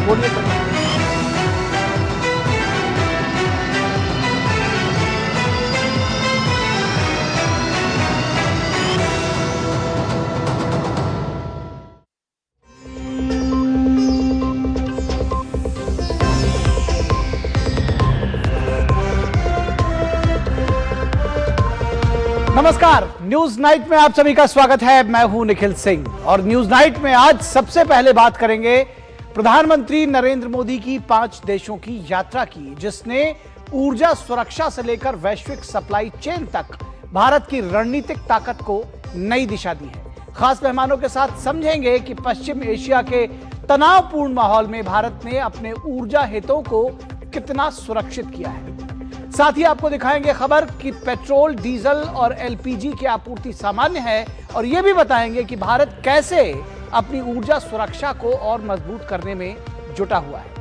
बोलिए तो। नमस्कार, न्यूज नाइट में आप सभी का स्वागत है। मैं हूं निखिल सिंह और न्यूज नाइट में आज सबसे पहले बात करेंगे प्रधानमंत्री नरेंद्र मोदी की 5 देशों की यात्रा की, जिसने ऊर्जा सुरक्षा से लेकर वैश्विक सप्लाई चेन तक भारत की रणनीतिक ताकत को नई दिशा दी है। खास मेहमानों के साथ समझेंगे कि पश्चिम एशिया के तनावपूर्ण माहौल में भारत ने अपने ऊर्जा हितों को कितना सुरक्षित किया है। साथ ही आपको दिखाएंगे खबर कि पेट्रोल, डीजल और एलपीजी की आपूर्ति सामान्य है और यह भी बताएंगे कि भारत कैसे अपनी ऊर्जा सुरक्षा को और मजबूत करने में जुटा हुआ है।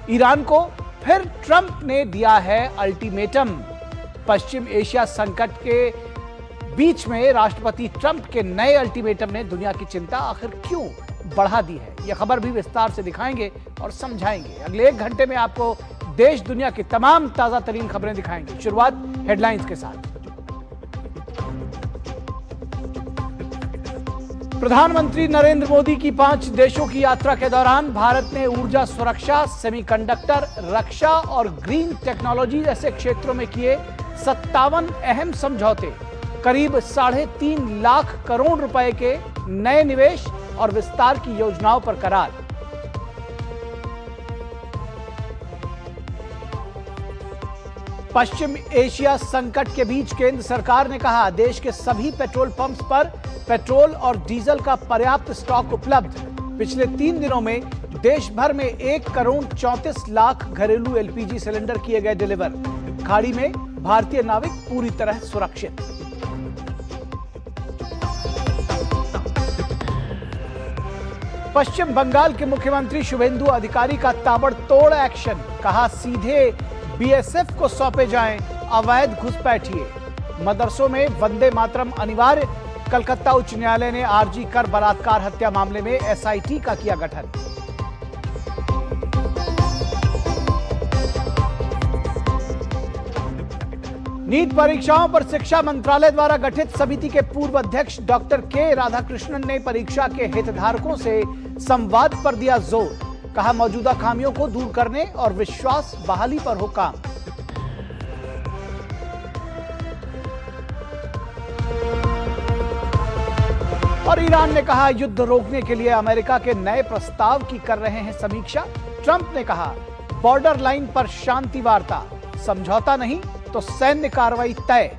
ईरान को फिर ट्रंप ने दिया है अल्टीमेटम। पश्चिम एशिया संकट के बीच में राष्ट्रपति ट्रंप के नए अल्टीमेटम ने दुनिया की चिंता आखिर क्यों बढ़ा दी है, यह खबर भी विस्तार से दिखाएंगे और समझाएंगे। अगले 1 घंटे में आपको देश दुनिया की तमाम ताजा तरीन खबरें दिखाएंगे। शुरुआत हेडलाइंस के साथ। प्रधानमंत्री नरेंद्र मोदी की 5 देशों की यात्रा के दौरान भारत ने ऊर्जा सुरक्षा, सेमीकंडक्टर, रक्षा और ग्रीन टेक्नोलॉजी जैसे क्षेत्रों में किए 57 अहम समझौते, करीब 3.5 लाख करोड़ रुपए के नए निवेश और विस्तार की योजनाओं पर करार। पश्चिम एशिया संकट के बीच केंद्र सरकार ने कहा, देश के सभी पेट्रोल पंप्स पर पेट्रोल और डीजल का पर्याप्त स्टॉक उपलब्ध। पिछले 3 दिनों में देश भर में 1 करोड़ 34 लाख घरेलू एलपीजी सिलेंडर किए गए डिलीवर। खाड़ी में भारतीय नाविक पूरी तरह सुरक्षित। पश्चिम बंगाल के मुख्यमंत्री शुभेंदु अधिकारी का ताबड़तोड़ एक्शन, कहा सीधे बीएसएफ को सौंपे जाएं अवैध घुसपैठिए। मदरसों में वंदे मातरम अनिवार्य, कलकत्ता उच्च न्यायालय ने आरजी कर बलात्कार हत्या मामले में एसआईटी का किया गठन। नीट परीक्षाओं पर शिक्षा मंत्रालय द्वारा गठित समिति के पूर्व अध्यक्ष डॉक्टर के राधाकृष्णन ने परीक्षा के हितधारकों से संवाद पर दिया जोर, कहा मौजूदा खामियों को दूर करने और विश्वास बहाली पर हो काम। और ईरान ने कहा युद्ध रोकने के लिए अमेरिका के नए प्रस्ताव की कर रहे हैं समीक्षा। ट्रंप ने कहा बॉर्डर लाइन पर शांति वार्ता, समझौता नहीं तो सैन्य कार्रवाई तय।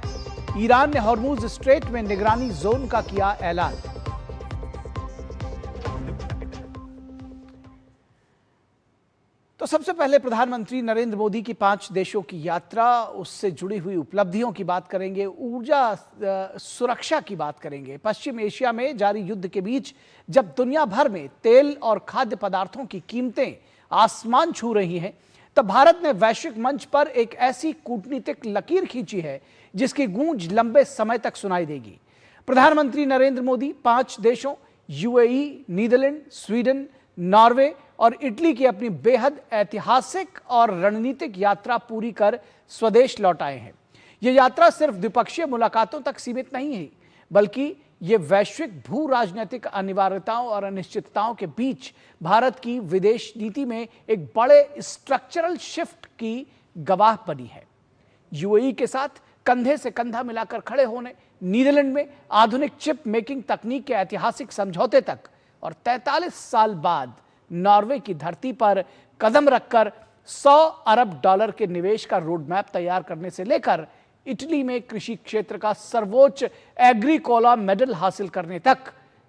ईरान ने हॉर्मुज स्ट्रेट में निगरानी जोन का किया ऐलान। तो सबसे पहले प्रधानमंत्री नरेंद्र मोदी की 5 देशों की यात्रा, उससे जुड़ी हुई उपलब्धियों की बात करेंगे, ऊर्जा सुरक्षा की बात करेंगे। पश्चिम एशिया में जारी युद्ध के बीच जब दुनिया भर में तेल और खाद्य पदार्थों की कीमतें आसमान छू रही हैं, तब भारत ने वैश्विक मंच पर एक ऐसी कूटनीतिक लकीर खींची है जिसकी गूंज लंबे समय तक सुनाई देगी। प्रधानमंत्री नरेंद्र मोदी 5 देशों यूएई, नीदरलैंड, स्वीडन, नॉर्वे और इटली की अपनी बेहद ऐतिहासिक और रणनीतिक यात्रा पूरी कर स्वदेश लौट आए हैं। यह यात्रा सिर्फ द्विपक्षीय मुलाकातों तक सीमित नहीं है, बल्कि ये वैश्विक भू राजनीतिक अनिवार्यताओं और अनिश्चितताओं के बीच भारत की विदेश नीति में एक बड़े स्ट्रक्चरल शिफ्ट की गवाह बनी है। यूएई के साथ कंधे से कंधा मिलाकर खड़े होने, नीदरलैंड में आधुनिक चिप मेकिंग तकनीक के ऐतिहासिक समझौते तक, और 43 साल बाद नॉर्वे की धरती पर कदम रखकर $100 अरब के निवेश का रोडमैप तैयार करने से लेकर इटली में कृषि क्षेत्र का सर्वोच्च एग्रीकोला मेडल हासिल करने तक,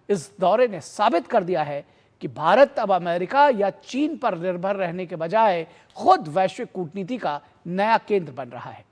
इस दौरे ने साबित कर दिया है कि भारत अब अमेरिका या चीन पर निर्भर रहने के बजाय खुद वैश्विक कूटनीति का नया केंद्र बन रहा है।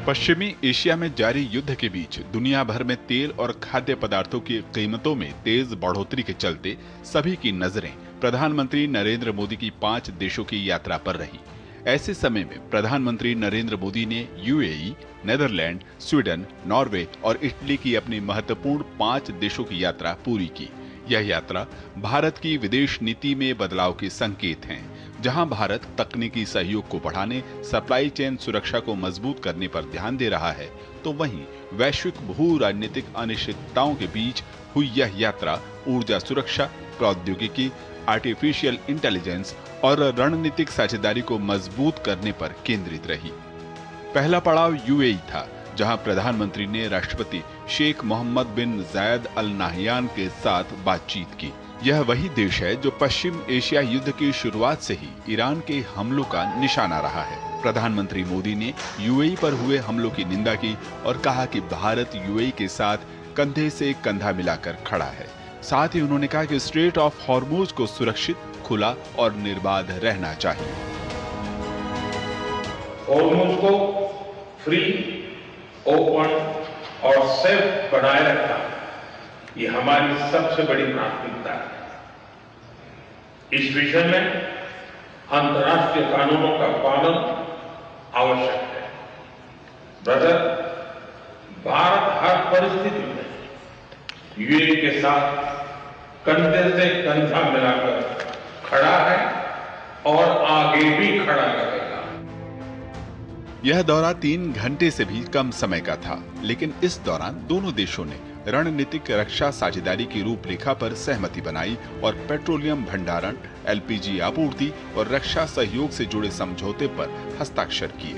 पश्चिमी एशिया में जारी युद्ध के बीच दुनिया भर में तेल और खाद्य पदार्थों की कीमतों में तेज बढ़ोतरी के चलते सभी की नजरें प्रधानमंत्री नरेंद्र मोदी की 5 देशों की यात्रा पर रही। ऐसे समय में प्रधानमंत्री नरेंद्र मोदी ने यूएई, नेदरलैंड, स्वीडन, नॉर्वे और इटली की अपनी महत्वपूर्ण 5 देशों की यात्रा पूरी की। यह यात्रा भारत की विदेश नीति में बदलाव के संकेत हैं, जहां भारत तकनीकी सहयोग को बढ़ाने, सप्लाई चेन सुरक्षा को मजबूत करने पर ध्यान दे रहा है, तो वहीं वैश्विक भू राजनीतिक अनिश्चितताओं के बीच हुई यह यात्रा ऊर्जा सुरक्षा, प्रौद्योगिकी, आर्टिफिशियल इंटेलिजेंस और रणनीतिक साझेदारी को मजबूत करने पर केंद्रित रही। पहला पड़ाव यूएई था, जहां प्रधानमंत्री ने राष्ट्रपति शेख मोहम्मद बिन जायद अल नाहयान के साथ बातचीत की। यह वही देश है जो पश्चिम एशिया युद्ध की शुरुआत से ही ईरान के हमलों का निशाना रहा है। प्रधानमंत्री मोदी ने यूएई पर हुए हमलों की निंदा की और कहा कि भारत यूएई के साथ कंधे से कंधा मिलाकर खड़ा है। साथ ही उन्होंने कहा कि स्ट्रेट ऑफ हॉर्मुज को सुरक्षित, खुला और निर्बाध रहना चाहिए। हॉर्मुज को फ्री, ओपन और सेफ बनाए रखना, ये हमारी सबसे बड़ी प्राथमिकता है। इस विषय में अंतर्राष्ट्रीय कानूनों का पालन आवश्यक है। ब्रदर, भारत हर परिस्थिति में यूएई के साथ कंधे से कंधा मिलाकर खड़ा है और आगे भी खड़ा रहेगा। यह दौरा 3 घंटे से भी कम समय का था, लेकिन इस दौरान दोनों देशों ने रणनीतिक रक्षा साझेदारी की रूपरेखा पर सहमति बनाई और पेट्रोलियम भंडारण, एलपीजी आपूर्ति और रक्षा सहयोग से जुड़े समझौते पर हस्ताक्षर किए।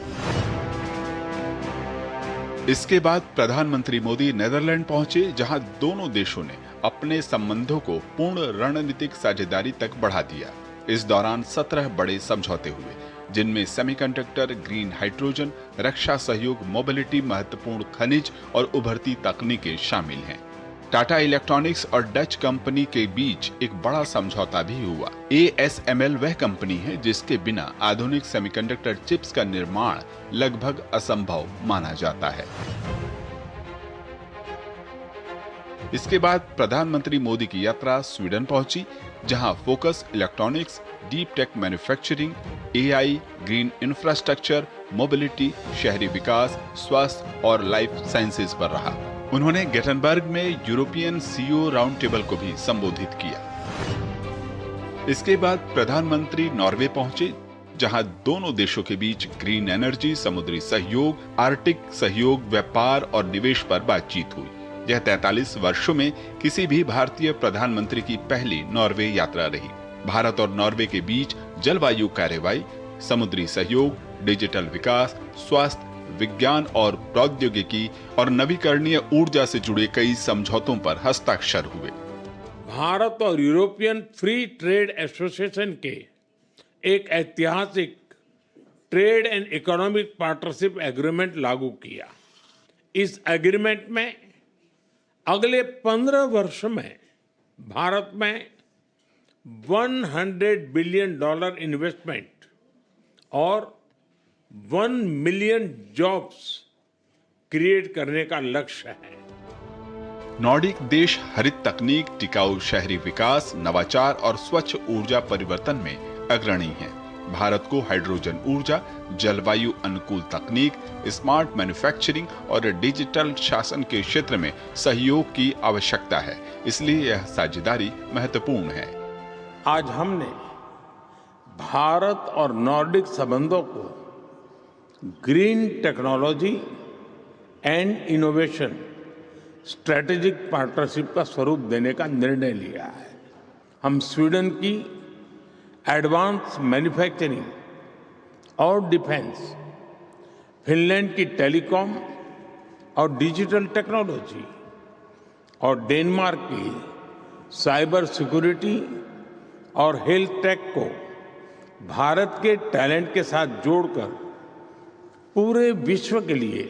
इसके बाद प्रधानमंत्री मोदी नेदरलैंड पहुंचे, जहां दोनों देशों ने अपने संबंधों को पूर्ण रणनीतिक साझेदारी तक बढ़ा दिया। इस दौरान 17 बड़े समझौते हुए, जिनमें सेमीकंडक्टर, ग्रीन हाइड्रोजन, रक्षा सहयोग, मोबिलिटी, महत्वपूर्ण खनिज और उभरती तकनीकें शामिल हैं। टाटा इलेक्ट्रॉनिक्स और डच कंपनी के बीच एक बड़ा समझौता भी हुआ। ASML वह कंपनी है जिसके बिना आधुनिक सेमीकंडक्टर चिप्स का निर्माण लगभग असंभव माना जाता है। इसके बाद प्रधानमंत्री मोदी की यात्रा स्वीडन पहुंची, जहां focus electronics, deep tech manufacturing, AI, green infrastructure, mobility, शहरी विकास, स्वास्थ्य और लाइफ साइंसेज पर रहा। उन्होंने गेटनबर्ग में यूरोपियन CEO राउंड टेबल को भी संबोधित किया। इसके बाद प्रधानमंत्री नॉर्वे पहुंचे, जहां दोनों देशों के बीच ग्रीन एनर्जी, समुद्री सहयोग, आर्कटिक सहयोग, व्यापार और निवेश पर बातचीत हुई। यह 43 वर्षों में किसी भी भारतीय प्रधानमंत्री की पहली नॉर्वे यात्रा रही। भारत और नॉर्वे के बीच जलवायु कार्रवाई, समुद्री सहयोग, डिजिटल विकास, स्वास्थ्य, विज्ञान और प्रौद्योगिकी और नवीकरणीय ऊर्जा से जुड़े कई समझौतों पर हस्ताक्षर हुए। भारत और यूरोपियन फ्री ट्रेड एसोसिएशन के एक ऐतिहासिक trade and economic partnership agreement लागू किया। इस एग्रीमेंट में अगले 15 वर्ष में भारत में $100 बिलियन इन्वेस्टमेंट और 1 मिलियन जॉब्स क्रिएट करने का लक्ष्य है। नॉर्डिक देश हरित तकनीक, टिकाऊ शहरी विकास, नवाचार और स्वच्छ ऊर्जा परिवर्तन में अग्रणी हैं। भारत को हाइड्रोजन ऊर्जा, जलवायु अनुकूल तकनीक, स्मार्ट मैन्युफैक्चरिंग और डिजिटल शासन के क्षेत्र में सहयोग की आवश्यकता है, इसलिए यह साझेदारी महत्वपूर्ण है। आज हमने भारत और नॉर्डिक संबंधों को green technology and innovation strategic partnership का स्वरूप देने का निर्णय लिया है। हम स्वीडन की एडवांस मैन्युफैक्चरिंग और डिफेंस, फिनलैंड की टेलीकॉम और डिजिटल टेक्नोलॉजी और डेनमार्क की साइबर सिक्योरिटी और हेल्थ टेक को भारत के टैलेंट के साथ जोड़कर पूरे विश्व के लिए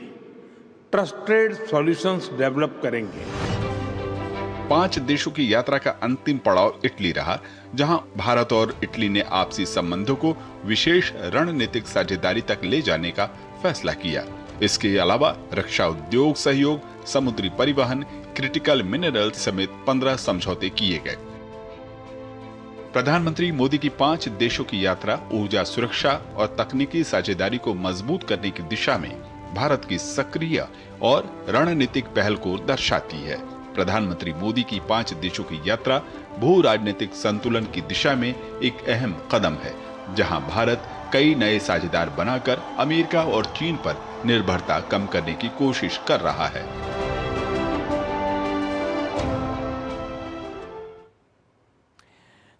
ट्रस्टेड सॉल्यूशंस डेवलप करेंगे। 5 देशों की यात्रा का अंतिम पड़ाव इटली रहा, जहां भारत और इटली ने आपसी संबंधों को विशेष रणनीतिक साझेदारी तक ले जाने का फैसला किया। इसके अलावा रक्षा उद्योग सहयोग, समुद्री परिवहन, क्रिटिकल मिनरल समेत 15 समझौते किए गए। प्रधानमंत्री मोदी की 5 देशों की यात्रा ऊर्जा सुरक्षा और तकनीकी साझेदारी को मजबूत करने की दिशा में भारत की सक्रिय और रणनीतिक पहल को दर्शाती है। प्रधानमंत्री मोदी की 5 देशों की यात्रा भू राजनीतिक संतुलन की दिशा में एक अहम कदम है, जहां भारत कई नए साझेदार बनाकर अमेरिका और चीन पर निर्भरता कम करने की कोशिश कर रहा है।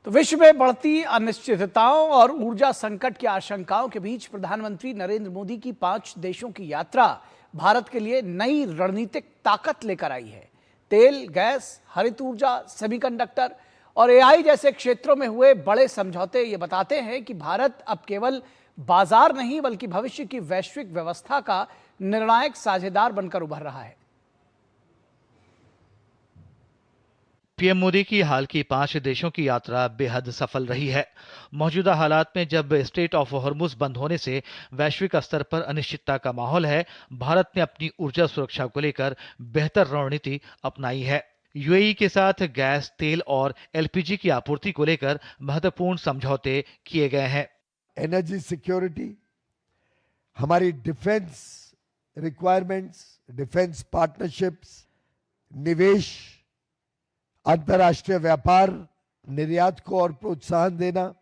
तो विश्व में बढ़ती अनिश्चितताओं और ऊर्जा संकट की आशंकाओं के बीच प्रधानमंत्री नरेंद्र मोदी की 5 देशों की यात्रा भारत के लिए नई रणनीतिक ताकत लेकर आई है। तेल, गैस, हरित ऊर्जा, सेमीकंडक्टर और एआई जैसे क्षेत्रों में हुए बड़े समझौते ये बताते हैं कि भारत अब केवल बाजार नहीं बल्कि भविष्य की वैश्विक व्यवस्था का निर्णायक साझेदार बनकर उभर रहा है। पीएम मोदी की हाल की 5 देशों की यात्रा बेहद सफल रही है। मौजूदा हालात में जब स्ट्रेट ऑफ हॉर्मुज बंद होने से वैश्विक स्तर पर अनिश्चितता का माहौल है, भारत ने अपनी ऊर्जा सुरक्षा को लेकर बेहतर रणनीति अपनाई है। यूएई के साथ गैस, तेल और एलपीजी की आपूर्ति को लेकर महत्वपूर्ण समझौते किए गए हैं। एनर्जी सिक्योरिटी, हमारी डिफेंस रिक्वायरमेंट्स, डिफेंस पार्टनरशिप्स, निवेश, अंतर्राष्ट्रीय व्यापार, निर्यात को और प्रोत्साहन देना,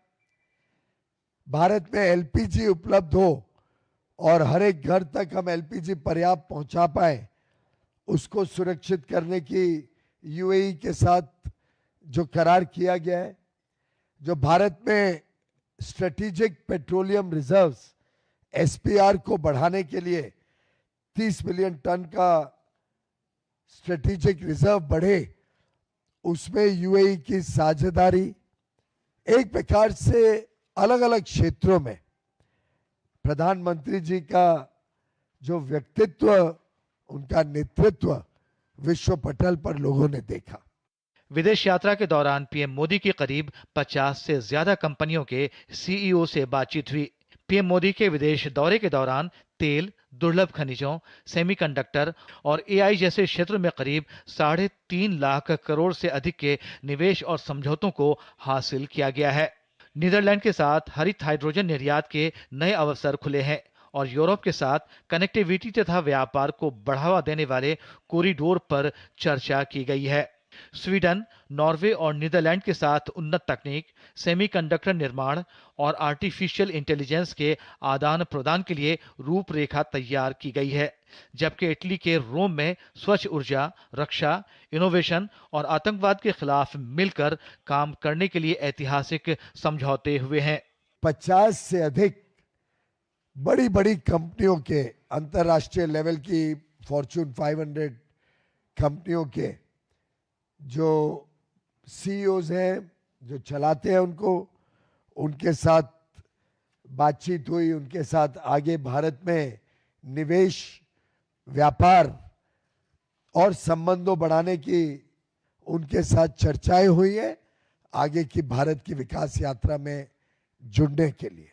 भारत में एलपीजी उपलब्ध हो और हर एक घर तक हम एलपीजी पर्याप्त पहुंचा पाए, उसको सुरक्षित करने की यूएई के साथ जो करार किया गया है, जो भारत में स्ट्रेटेजिक पेट्रोलियम रिजर्व्स एसपीआर को बढ़ाने के लिए 30 मिलियन टन का स्ट्रेटेजिक रिजर्व बढ़े, उसमें यूएई की साझेदारी, एक प्रकार से अलग अलग क्षेत्रों में प्रधानमंत्री जी का जो व्यक्तित्व, उनका नेतृत्व विश्व पटल पर लोगों ने देखा। विदेश यात्रा के दौरान पीएम मोदी की करीब 50 से ज्यादा कंपनियों के सीईओ से बातचीत हुई। पीएम मोदी के विदेश दौरे के दौरान तेल, दुर्लभ खनिजों, सेमीकंडक्टर और एआई जैसे क्षेत्रों में करीब 3.5 लाख करोड़ से अधिक के निवेश और समझौतों को हासिल किया गया है। नीदरलैंड के साथ हरित हाइड्रोजन निर्यात के नए अवसर खुले हैं और यूरोप के साथ कनेक्टिविटी तथा व्यापार को बढ़ावा देने वाले कॉरिडोर पर चर्चा की गई है। स्वीडन, नॉर्वे और नीदरलैंड के साथ उन्नत तकनीक, सेमीकंडक्टर निर्माण और आर्टिफिशियल इंटेलिजेंस के आदान प्रदान के लिए रूपरेखा तैयार की गई है, जबकि इटली के रोम में स्वच्छ ऊर्जा, रक्षा, इनोवेशन और आतंकवाद के खिलाफ मिलकर काम करने के लिए ऐतिहासिक समझौते हुए हैं। 50 से अधिक बड़ी बड़ी कंपनियों के, अंतर्राष्ट्रीय लेवल की फॉर्च्यून 500 कंपनियों के जो सीईओज हैं, जो चलाते हैं उनके साथ बातचीत हुई, उनके साथ आगे भारत में निवेश, व्यापार और संबंधों बढ़ाने की उनके साथ चर्चाएं हुई हैं, आगे की भारत की विकास यात्रा में जुड़ने के लिए।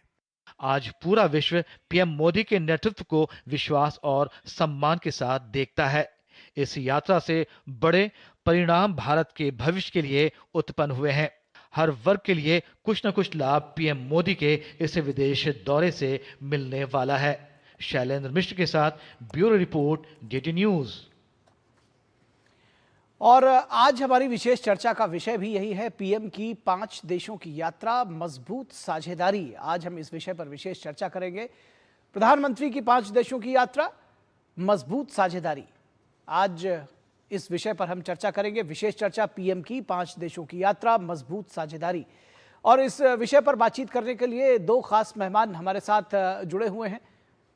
आज पूरा विश्व पीएम मोदी के नेतृत्व को विश्वास और सम्मान के साथ देखता है। इस यात्रा से बड़े परिणाम भारत के भविष्य के लिए उत्पन्न हुए हैं। हर वर्ग के लिए कुछ न कुछ लाभ पीएम मोदी के इस विदेश दौरे से मिलने वाला है। शैलेंद्र मिश्र के साथ ब्यूरो रिपोर्ट, डीडी न्यूज। और आज हमारी विशेष चर्चा का विषय भी यही है, पीएम की 5 देशों की यात्रा, मजबूत साझेदारी। आज हम इस विषय पर विशेष चर्चा करेंगे। प्रधानमंत्री की 5 देशों की यात्रा, मजबूत साझेदारी। आज इस विषय पर हम चर्चा करेंगे। विशेष चर्चा, पीएम की 5 देशों की यात्रा, मजबूत साझेदारी। और इस विषय पर बातचीत करने के लिए 2 खास मेहमान हमारे साथ जुड़े हुए हैं,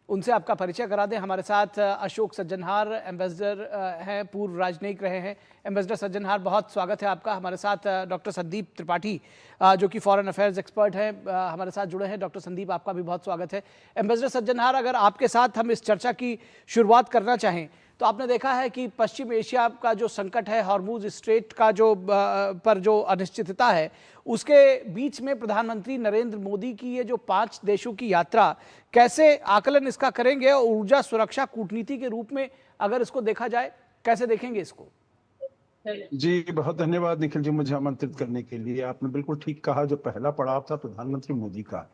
उनसे आपका परिचय करा दें। हमारे साथ अशोक सज्जनहार, एम्बेसडर हैं, पूर्व राजनयिक रहे हैं। एम्बेसडर सज्जनहार, बहुत स्वागत है आपका। हमारे साथ डॉक्टर संदीप त्रिपाठी, जो कि फॉरेन अफेयर्स एक्सपर्ट हैं, हमारे साथ जुड़े हैं। डॉक्टर संदीप, आपका भी बहुत स्वागत है। एम्बेसडर सज्जनहार, अगर आपके साथ हम इस चर्चा की शुरुआत करना चाहें तो आपने देखा है कि पश्चिम एशिया का जो संकट है, हॉर्मुज स्ट्रेट का जो पर जो अनिश्चितता है, उसके बीच में प्रधानमंत्री नरेंद्र मोदी की ये जो 5 देशों की यात्रा, कैसे आकलन इसका करेंगे और ऊर्जा सुरक्षा कूटनीति के रूप में अगर इसको देखा जाए, कैसे देखेंगे इसको? जी, बहुत धन्यवाद निखिल जी मुझे आमंत्रित करने के लिए। आपने बिल्कुल ठीक कहा, जो पहला पड़ाव था प्रधानमंत्री मोदी का,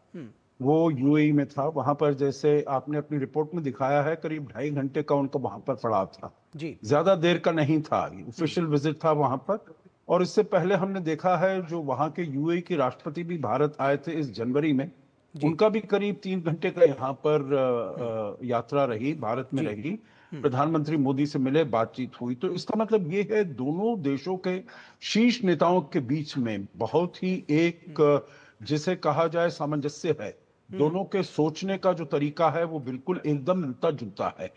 वो यूएई में था। वहां पर जैसे आपने अपनी रिपोर्ट में दिखाया है, करीब 2.5 घंटे का उनका वहां पर पड़ाव था जी। ज्यादा देर का नहीं था, ऑफिशियल विजिट था वहां पर। और इससे पहले हमने देखा है जो वहां के यूएई के राष्ट्रपति भी भारत आए थे इस जनवरी में, उनका भी करीब 3 घंटे का यहाँ पर यात्रा रही, भारत में रही। प्रधानमंत्री मोदी से मिले, बातचीत हुई। तो इसका मतलब ये है दोनों देशों के शीर्ष नेताओं के बीच में बहुत ही एक जिसे कहा जाए सामंजस्य है। दोनों के सोचने का जो तरीका है वो बिल्कुल एकदम मिलता जुलता है।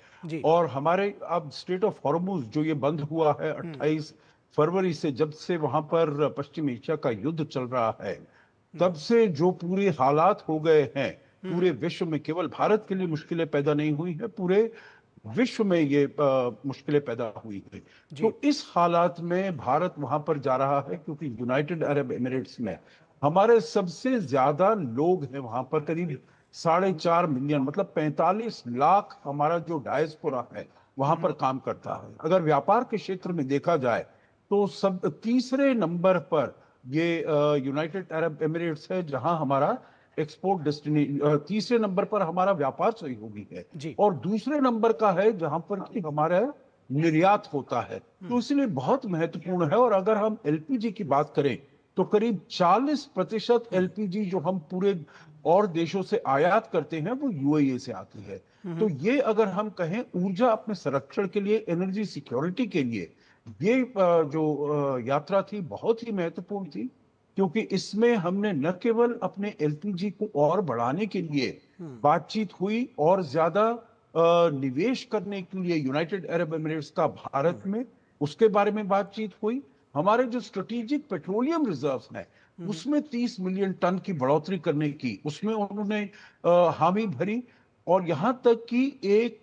और हमारे अब स्ट्रेट ऑफ हॉर्मुज जो ये बंद हुआ है 28 फरवरी से, जब से वहां पर पश्चिम एशिया का युद्ध चल रहा है, तब से जो पूरे हालात हो गए हैं पूरे विश्व में, केवल भारत के लिए मुश्किलें पैदा नहीं हुई है, पूरे विश्व में ये मुश्किलें पैदा हुई है। तो इस हालात में भारत वहां पर जा रहा है क्योंकि यूनाइटेड अरब एमिरेट्स में हमारे सबसे ज्यादा लोग हैं वहां पर, करीब 4.5 मिलियन, मतलब 45 लाख हमारा जो डायस्पोरा है वहां पर काम करता है। अगर व्यापार के क्षेत्र में देखा जाए तो सब तीसरे नंबर पर ये यूनाइटेड अरब एमिरेट्स है, जहां हमारा एक्सपोर्ट डेस्टिनेशन, तीसरे नंबर पर हमारा व्यापार सहयोगी है, और दूसरे नंबर का है जहां पर कि हमारा निर्यात होता है। तो इसलिए बहुत महत्वपूर्ण है। और अगर हम एलपीजी की बात करें तो करीब 40% एलपीजी जो हम पूरे और देशों से आयात करते हैं वो यूएई से आती है। तो ये अगर हम कहें ऊर्जा अपने संरक्षण के लिए, एनर्जी सिक्योरिटी के लिए, ये जो यात्रा थी बहुत ही महत्वपूर्ण थी, क्योंकि इसमें हमने न केवल अपने एलपीजी को और बढ़ाने के लिए बातचीत हुई और ज्यादा निवेश करने के लिए यूनाइटेड अरब एमिरेट्स का भारत में, उसके बारे में बातचीत हुई। हमारे जो स्ट्रेटेजिक पेट्रोलियम रिजर्व्स हैं उसमें 30 मिलियन टन की बढ़ोतरी करने की, उसमें उन्होंने हामी भरी। और यहां तक कि एक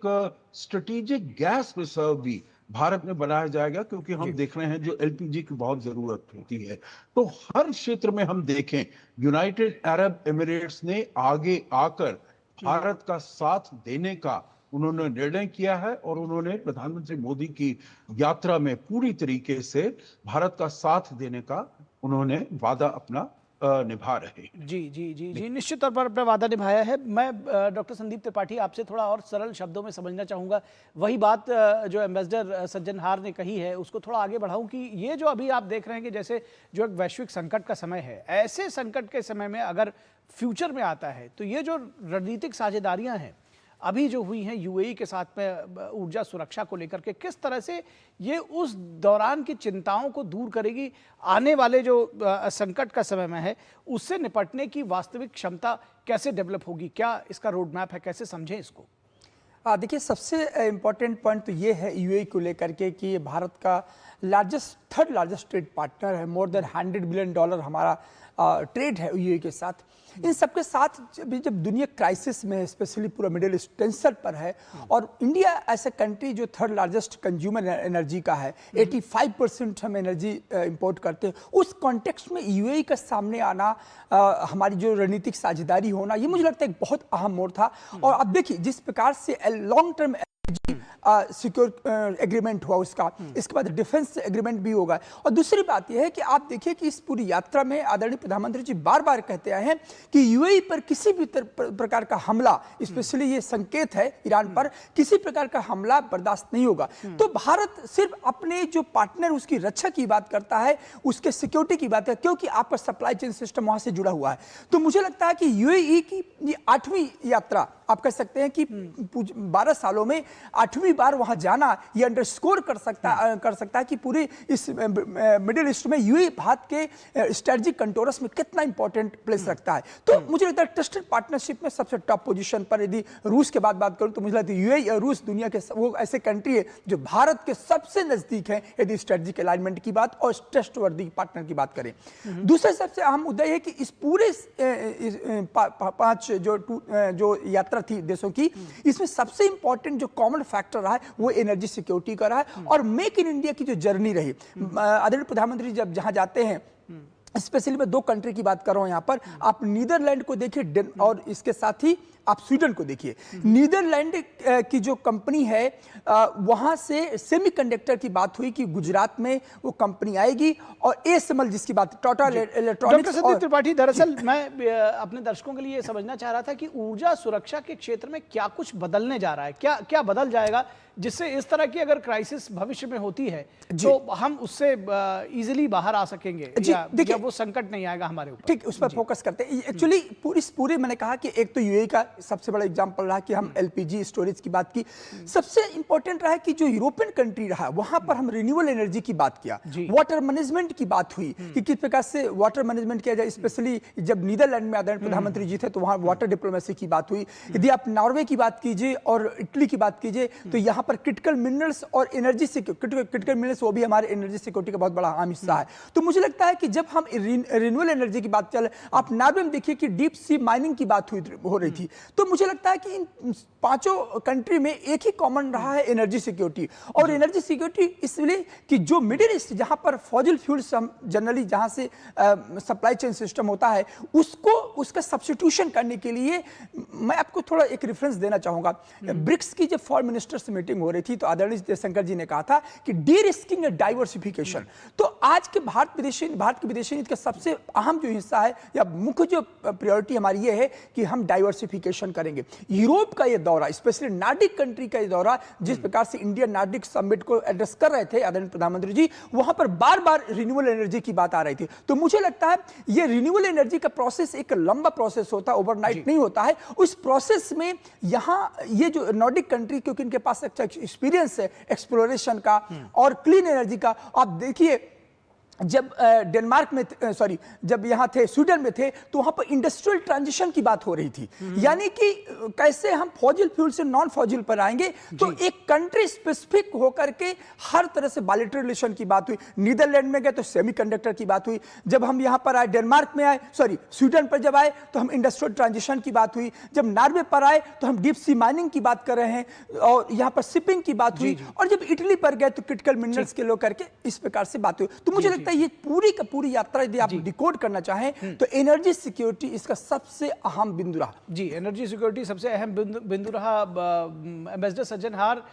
स्ट्रेटेजिक गैस रिजर्व भी भारत में बनाया जाएगा, क्योंकि हम देख रहे हैं जो एलपीजी की बहुत जरूरत होती है। तो हर क्षेत्र में हम देखें, यूनाइटेड अरब एमिरेट्स ने आगे आकर भारत का साथ देने का उन्होंने निर्णय किया है, और उन्होंने प्रधानमंत्री मोदी की यात्रा में पूरी तरीके से भारत का साथ देने का उन्होंने वादा अपना निभा रहे। जी, निश्चित तौर पर अपना वादा निभाया है। मैं डॉक्टर संदीप त्रिपाठी आपसे थोड़ा और सरल शब्दों में समझना चाहूँगा, वही बात जो एम्बेसडर सज्जनहार ने कही है उसको थोड़ा आगे बढ़ाऊं कि ये जो अभी आप देख रहे हैं कि जैसे जो एक वैश्विक संकट का समय है, ऐसे संकट के समय में अगर फ्यूचर में आता है तो ये जो रणनीतिक साझेदारियाँ हैं अभी जो हुई हैं यूएई के साथ में ऊर्जा सुरक्षा को लेकर के, किस तरह से ये उस दौरान की चिंताओं को दूर करेगी, आने वाले जो संकट का समय में है उससे निपटने की वास्तविक क्षमता कैसे डेवलप होगी? क्या इसका रोड मैप है, कैसे समझें इसको? देखिए, सबसे इम्पॉर्टेंट पॉइंट तो ये है यूएई को लेकर के कि ये भारत का थर्ड लार्जेस्ट ट्रेड पार्टनर है। मोर देन $100 बिलियन हमारा ट्रेड है यूएई के साथ। इन सबके साथ जब दुनिया क्राइसिस में है, स्पेशली पूरा मिडिल ईस्ट टेंशन पर है, और इंडिया ऐसे कंट्री जो थर्ड लार्जेस्ट कंज्यूमर एनर्जी का है, 85% हम एनर्जी इंपोर्ट करते हैं, उस कॉन्टेक्स्ट में यूएई का सामने आना, हमारी जो रणनीतिक साझेदारी होना, ये मुझे लगता है एक बहुत अहम मोड़ था। और अब देखिए जिस प्रकार से लॉन्ग टर्म सिक्योर एग्रीमेंट हुआ उसका, इसके बाद डिफेंस एग्रीमेंट भी होगा। और दूसरी बात यह है कि आप देखिए कि इस पूरी यात्रा में आदरणीय प्रधानमंत्री जी बार बार कहते आए हैं कि यूएई पर किसी भी प्रकार का हमला, स्पेशली ये संकेत है ईरान पर, किसी प्रकार का हमला बर्दाश्त नहीं होगा। तो भारत सिर्फ अपने जो पार्टनर उसकी रक्षा की बात करता है, उसके सिक्योरिटी की बात है, क्योंकि आपका सप्लाई चेन सिस्टम वहां से जुड़ा हुआ है। तो मुझे लगता है कि यूएई की ये 8वीं यात्रा, आप कह सकते हैं कि 12 सालों में 8वीं बार वहां जाना, ये अंडरस्कोर कर सकता है कि पूरी इस मिडिल ईस्ट में यूएई भारत के स्ट्रेटजिक कंटोरस में कितना इंपॉर्टेंट प्लेस रखता है। तो मुझे लगता है ट्रस्टेड पार्टनरशिप में सबसे टॉप पोजीशन पर, यदि रूस के बाद बात करूं तो मुझे लगता है यूएई और रूस दुनिया के वो ऐसे कंट्री है जो भारत के सबसे नजदीक है, यदि स्ट्रेटजिक अलाइनमेंट की बात और ट्रस्टवर्दी पार्टनर की बात करें। दूसरा सबसे अहम मुद्दा यह है कि इस पूरे 5 जो यात्रा पार्टनर थी देशों की, इसमें सबसे इंपॉर्टेंट जो कॉमन फैक्टर रहा है वो एनर्जी सिक्योरिटी का रहा है और मेक इन इंडिया की जो जर्नी रही। आदरणीय प्रधानमंत्री जब जहां जाते हैं, स्पेशली मैं 2 कंट्री की बात कर रहा हूं यहां पर, आप नीदरलैंड को देखिए और इसके साथ ही आप स्वीडन को देखिए। नीदरलैंड की जो कंपनी है वहां से सेमीकंडक्टर की बात हुई कि गुजरात में वो कंपनी आएगी और एएसएमएल जिसकी बात टाटा इलेक्ट्रॉनिक्स। डॉक्टर सतीश त्रिपाठी, दरअसल मैं अपने दर्शकों के लिए ये समझना चाह रहा था कि ऊर्जा सुरक्षा के क्षेत्र में क्या कुछ बदलने जा रहा है, क्या क्या बदल जाएगा जिससे इस तरह की अगर क्राइसिस भविष्य में होती है तो हम उससे इजीली बाहर आ सकेंगे, या वो संकट नहीं आएगा हमारे ऊपर। ठीक, उस पर फोकस करते हैं। एक्चुअली पूरे मैंने कहा कि एक तो यूएई का सबसे बड़ा एग्जांपल रहा कि हम एलपीजी स्टोरेज की बात की। सबसे इंपॉर्टेंट रहा कि जो यूरोपियन कंट्री रहा वहां पर हम रिन्यूएबल एनर्जी की बात किया, वाटर मैनेजमेंट की बात हुई कि किस प्रकार से वाटर मैनेजमेंट किया जाए। स्पेशली जब नीदरलैंड में आदरणीय प्रधानमंत्री जी थे तो वहां वाटर डिप्लोमेसी की बात हुई। यदि आप नॉर्वे की बात कीजिए और इटली की बात कीजिए तो यहाँ पर क्रिटिकल मिनरल्स और एनर्जी क्रिटिकल मिनरल्स वो भी हमारे एनर्जी सिक्योरिटी का बहुत बड़ा अहम हिस्सा है। तो मुझे लगता है कि जब हम रिन्यूएबल एनर्जी की बात चले, आप नॉर्वे में देखिए कि डीप सी माइनिंग की बात हो रही थी। तो मुझे लगता है कि इन 5 कंट्री में एक ही कॉमन रहा है एनर्जी सिक्योरिटी। और एनर्जी सिक्योरिटी इसलिए कि जो मिडिल ईस्ट जहां पर फॉसिल फ्यूल्स जनरली जहां से सप्लाई चेन सिस्टम होता है उसका सब्स्टिट्यूशन करने के लिए मैं आपको थोड़ा एक रेफरेंस देना चाहूंगा। ब्रिक्स की जब फॉरेन मिनिस्टर्स मीटिंग हो रही थी तो आदरणीय जयशंकर जी ने कहा था कि डी रिस्किंग एंड डाइवर्सिफिकेशन। तो आज के भारत की विदेशी नीति का सबसे अहम जो हिस्सा है या मुख्य जो प्रायोरिटी हमारी ये है कि हम डाइवर्सिफिकेशन करेंगे। यूरोप का ये दौरा, स्पेशली नार्डिक कंट्री का ये दौरा, जिस प्रकार से इंडिया नार्डिक समिट को एड्रेस कर रहे थे आदरणीय प्रधानमंत्री जी, वहां पर बार बार रिन्यूएबल एनर्जी की बात आ रही थी। तो मुझे लगता है ये रिन्यूएबल एनर्जी का प्रोसेस एक लंबा प्रोसेस होता है, ओवरनाइट नहीं होता है। उस प्रोसेस में यहाँ ये जो नॉर्डिक कंट्री, क्योंकि इनके पास अच्छा एक्सपीरियंस है एक्सप्लोरेशन का और क्लीन एनर्जी का। आप देखिए जब डेनमार्क में जब यहाँ थे स्वीडन में थे तो वहां पर इंडस्ट्रियल ट्रांजिशन की बात हो रही थी, यानी कि कैसे हम फॉसिल फ्यूल से नॉन फॉसिल पर आएंगे। तो एक कंट्री स्पेसिफिक होकर के हर तरह से बायलैटरल रिलेशन की बात हुई। नीदरलैंड में गए तो सेमीकंडक्टर की बात हुई, जब हम यहाँ पर आए डेनमार्क में आए स्वीडन पर जब आए तो हम इंडस्ट्रियल ट्रांजिशन की बात हुई, जब नॉर्वे पर आए तो हम डीप सी माइनिंग की बात कर रहे हैं और यहाँ पर शिपिंग की बात हुई, और जब इटली पर गए तो क्रिटिकल मिनरल्स के लो करके इस प्रकार से बात हुई। तो मुझे लगता है ये पूरी का पूरी यात्रा यदि आप डिकोड करना चाहें तो एनर्जी सिक्योरिटी इसका सबसे अहम बिंदु रहा। जी, एनर्जी सिक्योरिटी सबसे अहम बिंदु रहा। एम्बेसडर सज्जनहार,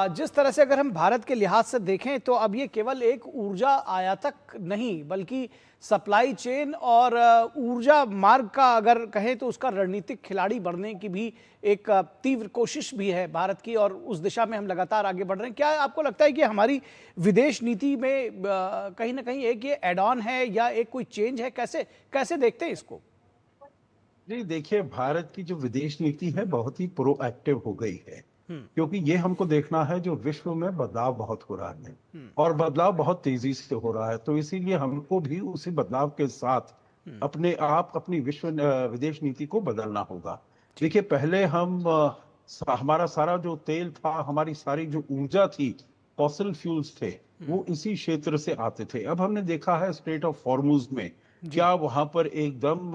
जिस तरह से अगर हम भारत के लिहाज से देखें तो अब ये केवल एक ऊर्जा आयातक नहीं बल्कि सप्लाई चेन और ऊर्जा मार्ग का अगर कहें तो उसका रणनीतिक खिलाड़ी बनने की भी एक तीव्र कोशिश भी है भारत की, और उस दिशा में हम लगातार आगे बढ़ रहे हैं। क्या आपको लगता है कि हमारी विदेश नीति में कहीं ना कहीं एक ये एड ऑन है या एक कोई चेंज है? कैसे देखते हैं इसको? नहीं, देखिए, भारत की जो विदेश नीति है बहुत ही प्रोएक्टिव हो गई है, क्योंकि ये हमको देखना है जो विश्व में बदलाव बहुत हो रहा है और बदलाव बहुत तेजी से हो रहा है। तो इसीलिए हमको भी उसी बदलाव के साथ अपनी विदेश नीति को बदलना होगा। देखिए, पहले हमारा सारा जो तेल था, हमारी सारी जो ऊर्जा थी, फॉसिल फ्यूल्स थे, वो इसी क्षेत्र से आते थे। अब हमने देखा है स्ट्रेट ऑफ हॉर्मुज में क्या वहां पर एकदम